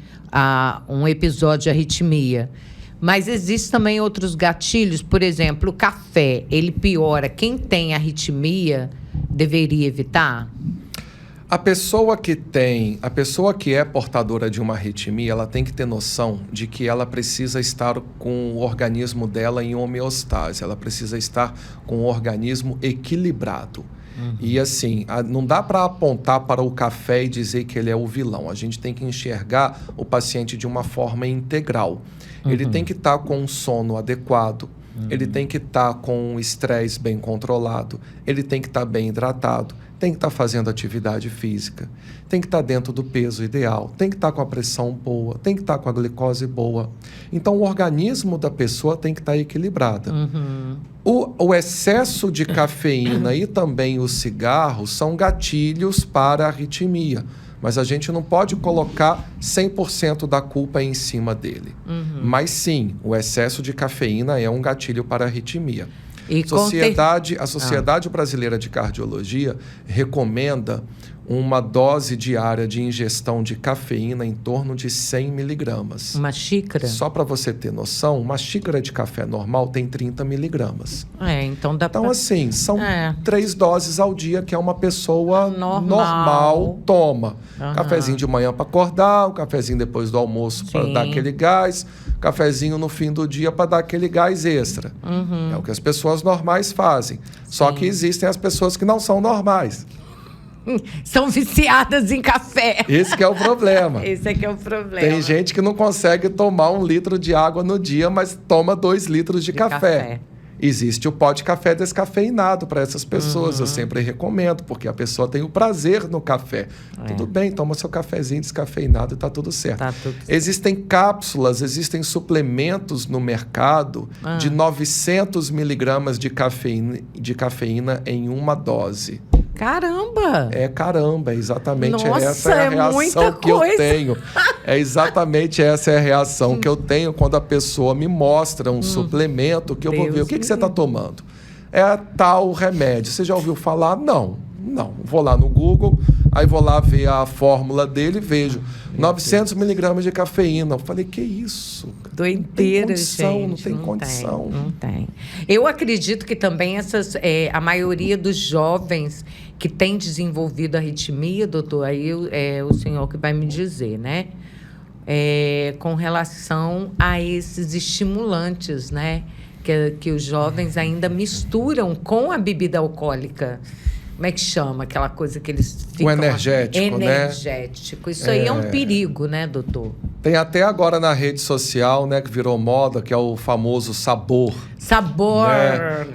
um episódio de arritmia. Mas existem também outros gatilhos, por exemplo, o café, ele piora. Quem tem arritmia deveria evitar? A pessoa que é portadora de uma arritmia, ela tem que ter noção de que ela precisa estar com o organismo dela em homeostase, ela precisa estar com o organismo equilibrado. E assim, não dá para apontar para o café e dizer que ele é o vilão. A gente tem que enxergar o paciente de uma forma integral. Ele tem que estar com um sono adequado, ele tem que estar com um estresse bem controlado, ele tem que estar bem hidratado, tem que estar fazendo atividade física, tem que estar dentro do peso ideal, tem que estar com a pressão boa, tem que estar com a glicose boa. Então, o organismo da pessoa tem que estar equilibrado. O excesso de cafeína e também o cigarro são gatilhos para a arritmia, mas a gente não pode colocar 100% da culpa em cima dele. Mas sim, o excesso de cafeína é um gatilho para a arritmia. A Sociedade Brasileira de Cardiologia recomenda uma dose diária de ingestão de cafeína em torno de 100 miligramas. Uma xícara? Só para você ter noção, uma xícara de café normal tem 30 miligramas. Então dá Então, assim, são 3 doses ao dia que uma pessoa normal toma. Cafezinho de manhã para acordar, um cafezinho depois do almoço para dar aquele gás, cafezinho no fim do dia para dar aquele gás extra. É o que as pessoas normais fazem. Só que existem as pessoas que não são normais. São viciadas em café. Esse que é o problema. Esse é que é o problema. Tem gente que não consegue tomar 1 litro de água no dia, mas toma 2 litros de café. Existe o pó de café descafeinado para essas pessoas. Eu sempre recomendo, porque a pessoa tem o prazer no café. Tudo bem, toma seu cafezinho descafeinado e está tudo certo. Existem cápsulas, existem suplementos no mercado de 900 miligramas de cafeína em uma dose. Caramba! Caramba, exatamente. Nossa, essa é a reação que eu tenho. Exatamente essa é a reação que eu tenho quando a pessoa me mostra um suplemento que eu vou ver. O que você está tomando? É tal remédio. Você já ouviu falar? Não. Vou lá no Google, aí vou lá ver a fórmula dele e vejo 900 miligramas de cafeína. Eu falei, que isso? Doideira, gente. Não tem condição. Não tem. Eu acredito que também a maioria dos jovens que tem desenvolvido arritmia, doutor, aí é o senhor que vai me dizer, né? Com relação a esses estimulantes, né? Que os jovens ainda misturam com a bebida alcoólica. Como é que chama aquela coisa que eles ficam... O energético, né? Energético. Isso aí é um perigo, né, doutor? Tem até agora na rede social, né, que virou moda, que é o famoso sabor. Sabor! Né?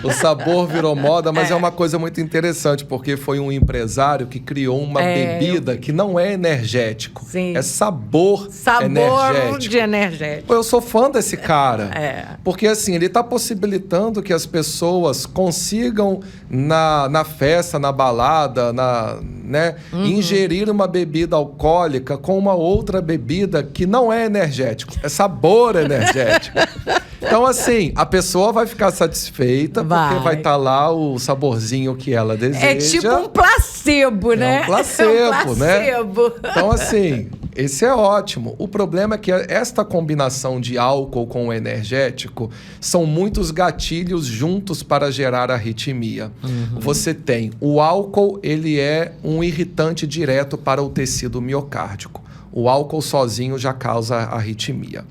O sabor virou moda, mas é uma coisa muito interessante, porque foi um empresário que criou uma bebida que não é energético. Sim. É sabor energético. De energético. Eu sou fã desse cara. Porque, assim, ele está possibilitando que as pessoas consigam, na festa, na balada, né, ingerir uma bebida alcoólica com uma outra bebida que não é energético. É sabor energético. Então, assim, a pessoa vai ficar satisfeita porque vai estar lá o saborzinho que ela deseja. É tipo um placebo, né? É um placebo, né? placebo. Então, assim, esse é ótimo. O problema é que esta combinação de álcool com o energético são muitos gatilhos juntos para gerar arritmia. Você tem o álcool, ele é um irritante direto para o tecido miocárdico. O álcool sozinho já causa arritmia.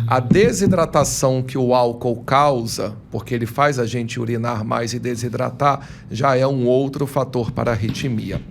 A desidratação que o álcool causa, porque ele faz a gente urinar mais e desidratar, já é um outro fator para a arritmia.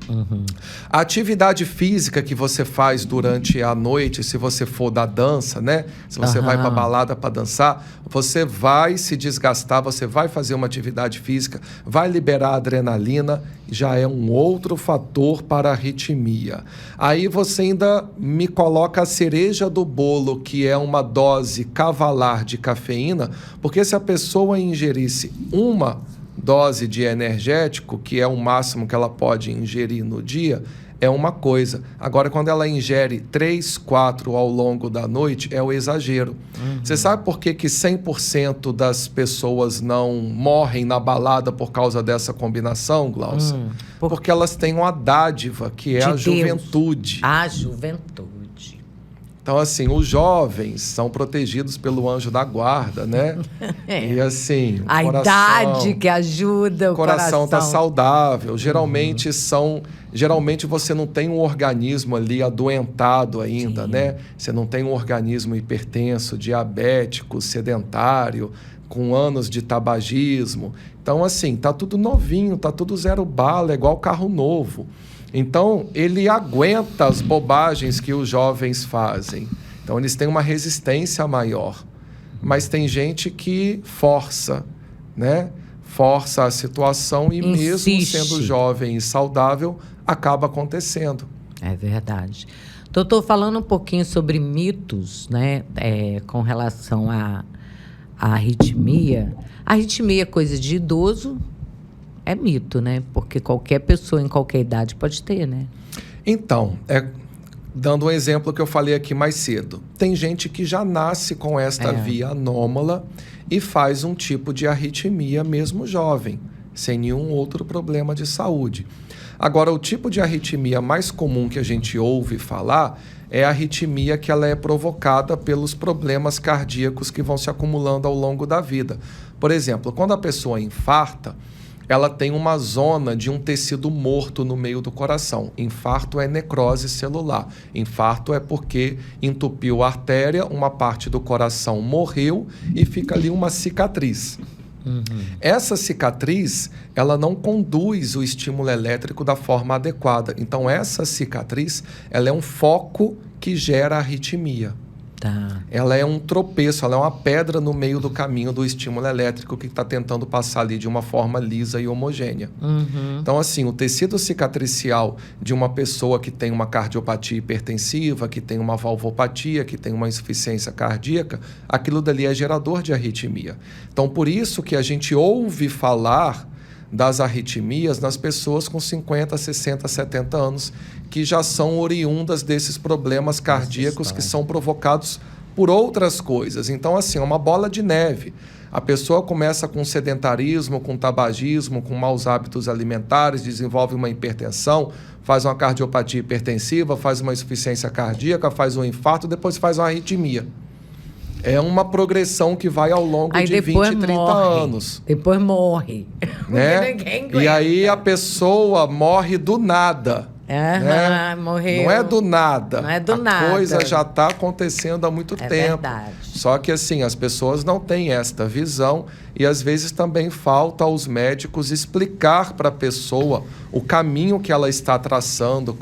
A atividade física que você faz durante a noite, se você for da dança, né? Se você vai para balada para dançar, você vai se desgastar, você vai fazer uma atividade física, vai liberar adrenalina, já é um outro fator para a arritmia. Aí você ainda me coloca a cereja do bolo, que é uma dose cavalar de cafeína, porque se a pessoa ingerisse uma dose de energético, que é o máximo que ela pode ingerir no dia, é uma coisa. Agora, quando ela ingere 3, 4 ao longo da noite, é o exagero. Você sabe por que 100% das pessoas não morrem na balada por causa dessa combinação, Glaucia? Porque elas têm uma dádiva, que é a juventude. A juventude. Então, assim, os jovens são protegidos pelo anjo da guarda, né? E, assim, a idade que ajuda o coração está saudável. Geralmente você não tem um organismo ali adoentado ainda, né? Você não tem um organismo hipertenso, diabético, sedentário, com anos de tabagismo. Então, assim, tá tudo novinho, tá tudo zero bala, é igual carro novo. Então, ele aguenta as bobagens que os jovens fazem. Então, eles têm uma resistência maior. Mas tem gente que força, né? Força a situação e mesmo sendo jovem e saudável, acaba acontecendo. É verdade. Doutor, falando um pouquinho sobre mitos, né? Com relação à arritmia. A arritmia é coisa de idoso. É mito, né? Porque qualquer pessoa em qualquer idade pode ter, né? Então, dando um exemplo que eu falei aqui mais cedo. Tem gente que já nasce com esta via anômala e faz um tipo de arritmia mesmo jovem, sem nenhum outro problema de saúde. Agora, o tipo de arritmia mais comum que a gente ouve falar é a arritmia que ela é provocada pelos problemas cardíacos que vão se acumulando ao longo da vida. Por exemplo, quando a pessoa infarta, ela tem uma zona de um tecido morto no meio do coração. Infarto é necrose celular. Infarto é porque entupiu a artéria, uma parte do coração morreu e fica ali uma cicatriz. Essa cicatriz, ela não conduz o estímulo elétrico da forma adequada. Então, essa cicatriz, ela é um foco que gera arritmia. Tá. Ela é um tropeço, ela é uma pedra no meio do caminho do estímulo elétrico que está tentando passar ali de uma forma lisa e homogênea. Então, assim, o tecido cicatricial de uma pessoa que tem uma cardiopatia hipertensiva, que tem uma valvopatia, que tem uma insuficiência cardíaca, aquilo dali é gerador de arritmia. Então, por isso que a gente ouve falar das arritmias nas pessoas com 50, 60, 70 anos, que já são oriundas desses problemas cardíacos que são provocados por outras coisas. Então, assim, é uma bola de neve. A pessoa começa com sedentarismo, com tabagismo, com maus hábitos alimentares, desenvolve uma hipertensão, faz uma cardiopatia hipertensiva, faz uma insuficiência cardíaca, faz um infarto, depois faz uma arritmia. É uma progressão que vai ao longo de 20, 30 anos. Depois morre. Né? E aí a pessoa morre do nada. Né? Morreu. Não é do nada. Não é do nada. A coisa já está acontecendo há muito tempo. Verdade. Só que assim, as pessoas não têm esta visão e às vezes também falta aos médicos explicar para a pessoa o caminho que ela está traçando,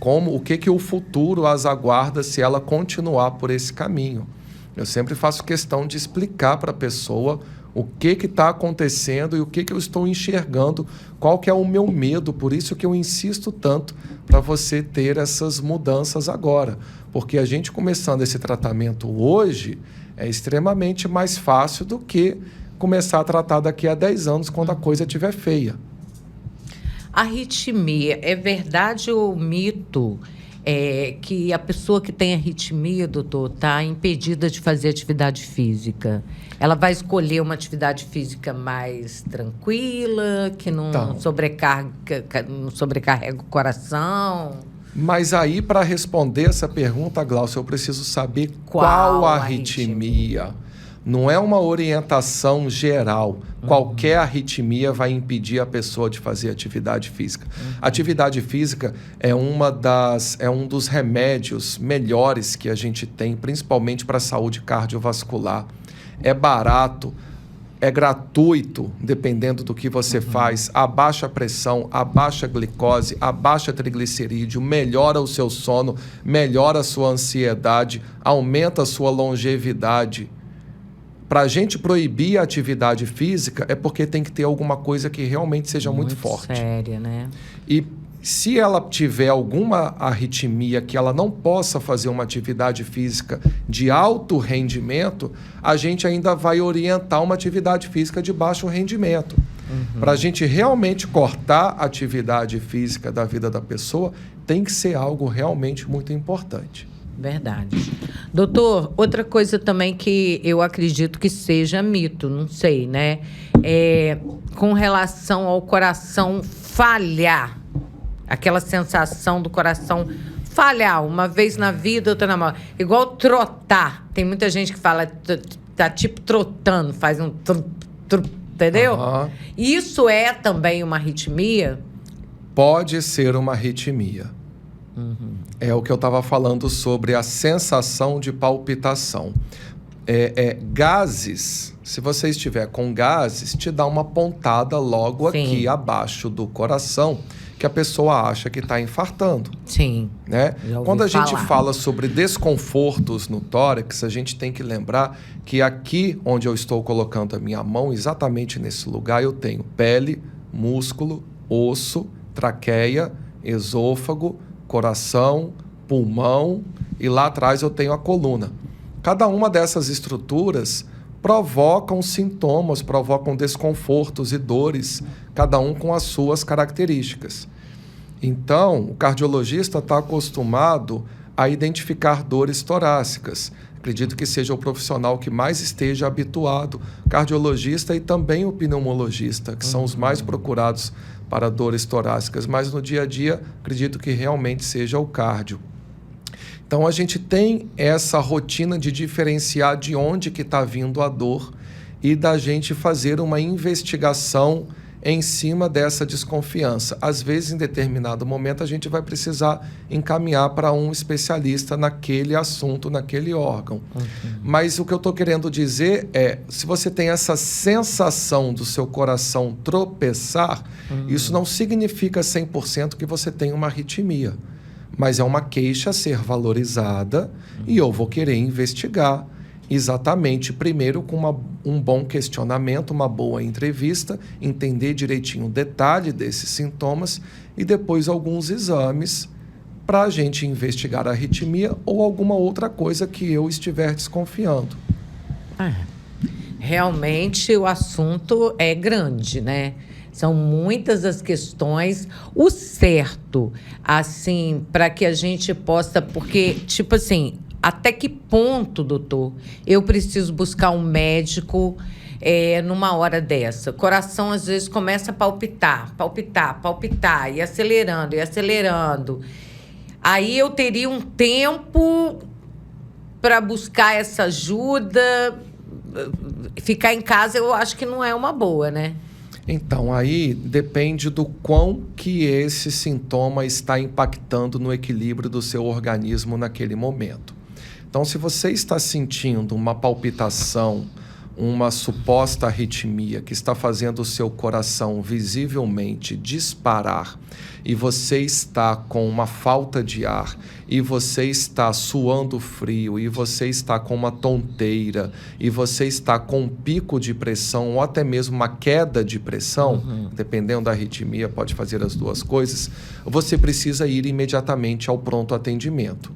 o que o futuro as aguarda se ela continuar por esse caminho. Eu sempre faço questão de explicar para a pessoa o que está acontecendo e o que eu estou enxergando, qual que é o meu medo. Por isso que eu insisto tanto para você ter essas mudanças agora. Porque a gente começando esse tratamento hoje é extremamente mais fácil do que começar a tratar daqui a 10 anos, quando a coisa estiver feia. Arritmia, é verdade ou mito que a pessoa que tem arritmia, doutor, está impedida de fazer atividade física. Ela vai escolher uma atividade física mais tranquila, que não sobrecarrega o coração. Mas aí, para responder essa pergunta, Glaucia, eu preciso saber qual a arritmia. Não é uma orientação geral. Qualquer arritmia vai impedir a pessoa de fazer atividade física. Atividade física é um dos remédios melhores que a gente tem, principalmente para a saúde cardiovascular. É barato, é gratuito, dependendo do que você faz. Abaixa a pressão, abaixa a glicose, abaixa triglicerídeo, melhora o seu sono, melhora a sua ansiedade, aumenta a sua longevidade. Para a gente proibir a atividade física é porque tem que ter alguma coisa que realmente seja muito forte. Séria, né? E se ela tiver alguma arritmia que ela não possa fazer uma atividade física de alto rendimento, a gente ainda vai orientar uma atividade física de baixo rendimento. Para a gente realmente cortar a atividade física da vida da pessoa, tem que ser algo realmente muito importante. Verdade. Doutor, outra coisa também que eu acredito que seja mito, não sei, né? Com relação ao coração falhar. Aquela sensação do coração falhar. Uma vez na vida, outra na morte. Igual trotar. Tem muita gente que fala, tá tipo trotando, faz um... entendeu? Isso é também uma arritmia? Pode ser uma arritmia. É o que eu estava falando sobre a sensação de palpitação. Gases, se você estiver com gases, te dá uma pontada logo aqui abaixo do coração, que a pessoa acha que está infartando. Sim. Né? Quando a gente fala sobre desconfortos no tórax, a gente tem que lembrar que aqui onde eu estou colocando a minha mão, exatamente nesse lugar, eu tenho pele, músculo, osso, traqueia, esôfago, coração, pulmão e lá atrás eu tenho a coluna. Cada uma dessas estruturas provocam sintomas, provocam desconfortos e dores, cada um com as suas características. Então, o cardiologista está acostumado a identificar dores torácicas. Acredito que seja o profissional que mais esteja habituado, cardiologista e também o pneumologista, que são os mais procurados para dores torácicas, mas no dia a dia acredito que realmente seja o cardio. Então a gente tem essa rotina de diferenciar de onde que está vindo a dor e da gente fazer uma investigação em cima dessa desconfiança. Às vezes, em determinado momento, a gente vai precisar encaminhar para um especialista naquele assunto, naquele órgão. Mas o que eu estou querendo dizer é, se você tem essa sensação do seu coração tropeçar, isso não significa 100% que você tem uma arritmia. Mas é uma queixa a ser valorizada e eu vou querer investigar. Exatamente, primeiro com um bom questionamento, uma boa entrevista, entender direitinho o detalhe desses sintomas e depois alguns exames para a gente investigar a arritmia ou alguma outra coisa que eu estiver desconfiando. Realmente o assunto é grande, né? São muitas as questões. O certo, assim, para que a gente possa... Porque, tipo assim... Até que ponto, doutor, eu preciso buscar um médico numa hora dessa? O coração, às vezes, começa a palpitar, e acelerando. Aí eu teria um tempo para buscar essa ajuda. Ficar em casa, eu acho que não é uma boa, né? Então, aí depende do quão que esse sintoma está impactando no equilíbrio do seu organismo naquele momento. Então, se você está sentindo uma palpitação, uma suposta arritmia que está fazendo o seu coração visivelmente disparar e você está com uma falta de ar e você está suando frio e você está com uma tonteira e você está com um pico de pressão ou até mesmo uma queda de pressão, dependendo da arritmia, pode fazer as duas coisas, você precisa ir imediatamente ao pronto atendimento.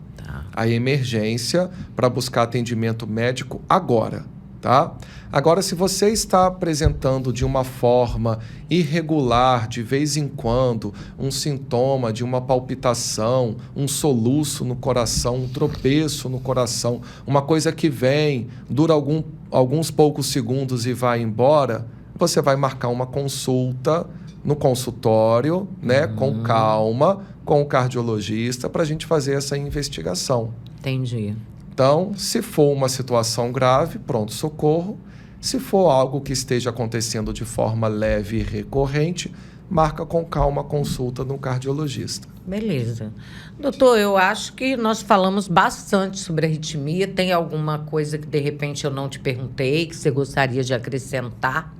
A emergência para buscar atendimento médico agora. tá? Agora, se você está apresentando de uma forma irregular, de vez em quando, um sintoma de uma palpitação, um soluço no coração, um tropeço no coração, uma coisa que vem, dura alguns poucos segundos e vai embora, você vai marcar uma consulta no consultório, né, com calma, com o cardiologista, para a gente fazer essa investigação. Entendi. Então, se for uma situação grave, pronto-socorro. Se for algo que esteja acontecendo de forma leve e recorrente, marca com calma a consulta no cardiologista. Beleza. Doutor, eu acho que nós falamos bastante sobre arritmia. Tem alguma coisa que, de repente, eu não te perguntei, que você gostaria de acrescentar?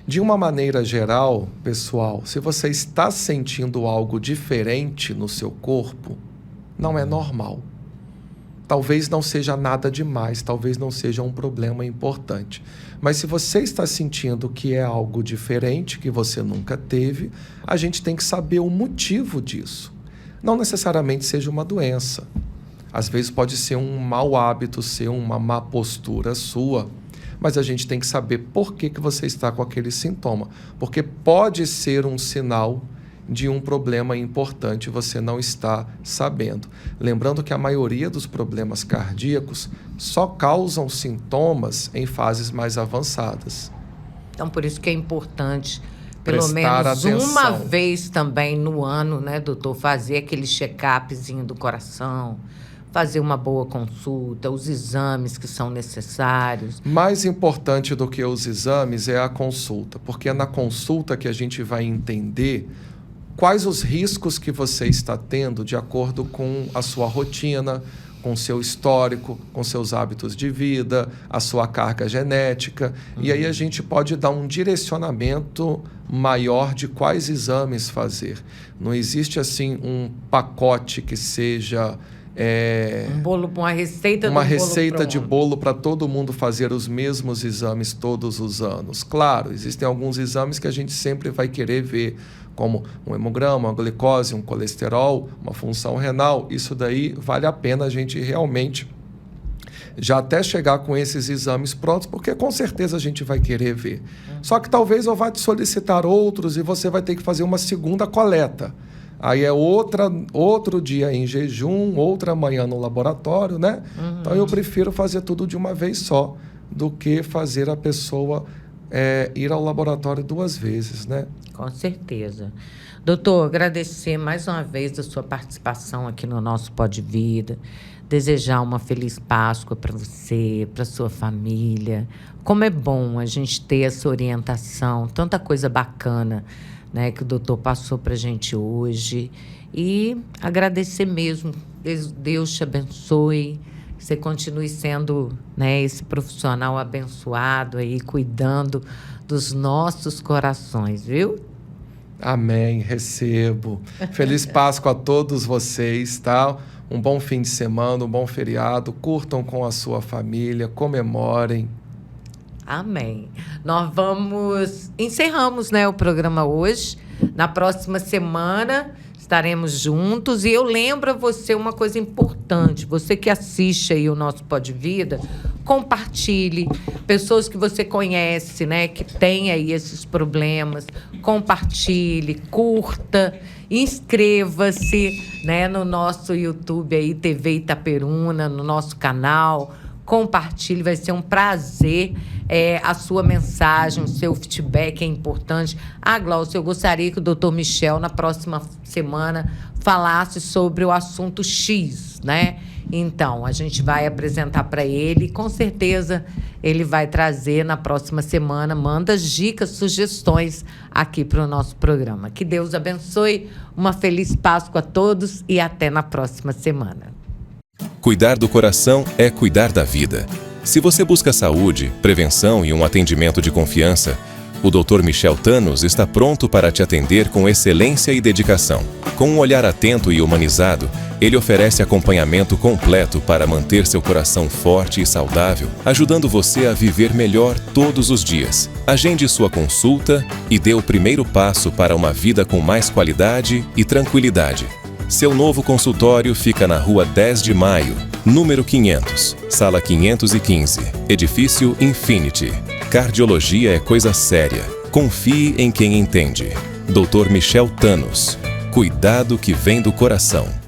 De uma maneira geral, pessoal, se você está sentindo algo diferente no seu corpo, não é normal. Talvez não seja nada demais, talvez não seja um problema importante. Mas se você está sentindo que é algo diferente, que você nunca teve, a gente tem que saber o motivo disso. Não necessariamente seja uma doença. Às vezes pode ser um mau hábito, ser uma má postura sua. Mas a gente tem que saber por que você está com aquele sintoma. Porque pode ser um sinal de um problema importante, você não está sabendo. Lembrando que a maioria dos problemas cardíacos só causam sintomas em fases mais avançadas. Então, por isso que é importante, pelo prestar menos atenção. uma vez também no ano, né, doutor, fazer aquele check-upzinho do coração, fazer uma boa consulta, os exames que são necessários. Mais importante do que os exames é a consulta, porque é na consulta que a gente vai entender quais os riscos que você está tendo de acordo com a sua rotina, com o seu histórico, com seus hábitos de vida, a sua carga genética. E aí a gente pode dar um direcionamento maior de quais exames fazer. Não existe assim um pacote que seja... uma receita de bolo para todo mundo fazer os mesmos exames todos os anos. Claro, existem alguns exames que a gente sempre vai querer ver, como um hemograma, uma glicose, um colesterol, uma função renal. Isso daí vale a pena a gente realmente já até chegar com esses exames prontos, porque com certeza a gente vai querer ver. Só que talvez eu vá te solicitar outros e você vai ter que fazer uma segunda coleta. Aí é outro dia em jejum, outra manhã no laboratório, né? Então eu prefiro fazer tudo de uma vez só, do que fazer a pessoa ir ao laboratório 2 vezes, né? Com certeza. Doutor, agradecer mais uma vez a sua participação aqui no nosso Pode Vida, desejar uma feliz Páscoa para você, para sua família. Como é bom a gente ter essa orientação, tanta coisa bacana, né, que o doutor passou para a gente hoje. E agradecer mesmo. Deus te abençoe. Que você continue sendo, né, esse profissional abençoado aí, cuidando dos nossos corações, viu? Amém, recebo. Feliz Páscoa a todos vocês, tá? Um bom fim de semana, um bom feriado. Curtam com a sua família, comemorem. Amém. Nós encerramos, né, o programa hoje. Na próxima semana estaremos juntos. E eu lembro a você uma coisa importante. Você que assiste aí o nosso Pode Vida, compartilhe. Pessoas que você conhece, né, que tem aí esses problemas, compartilhe, curta, inscreva-se, né, no nosso YouTube aí, TV Itaperuna, no nosso canal. Compartilhe, vai ser um prazer. A sua mensagem, o seu feedback é importante. Glaucia, eu gostaria que o doutor Michel, na próxima semana, falasse sobre o assunto X, né? Então, a gente vai apresentar para ele e, com certeza, ele vai trazer na próxima semana, manda dicas, sugestões aqui para o nosso programa. Que Deus abençoe, uma feliz Páscoa a todos e até na próxima semana. Cuidar do coração é cuidar da vida. Se você busca saúde, prevenção e um atendimento de confiança, o Dr. Michel Thanos está pronto para te atender com excelência e dedicação. Com um olhar atento e humanizado, ele oferece acompanhamento completo para manter seu coração forte e saudável, ajudando você a viver melhor todos os dias. Agende sua consulta e dê o primeiro passo para uma vida com mais qualidade e tranquilidade. Seu novo consultório fica na Rua 10 de Maio, número 500, sala 515, edifício Infinity. Cardiologia é coisa séria. Confie em quem entende. Dr. Michel Thanos. Cuidado que vem do coração.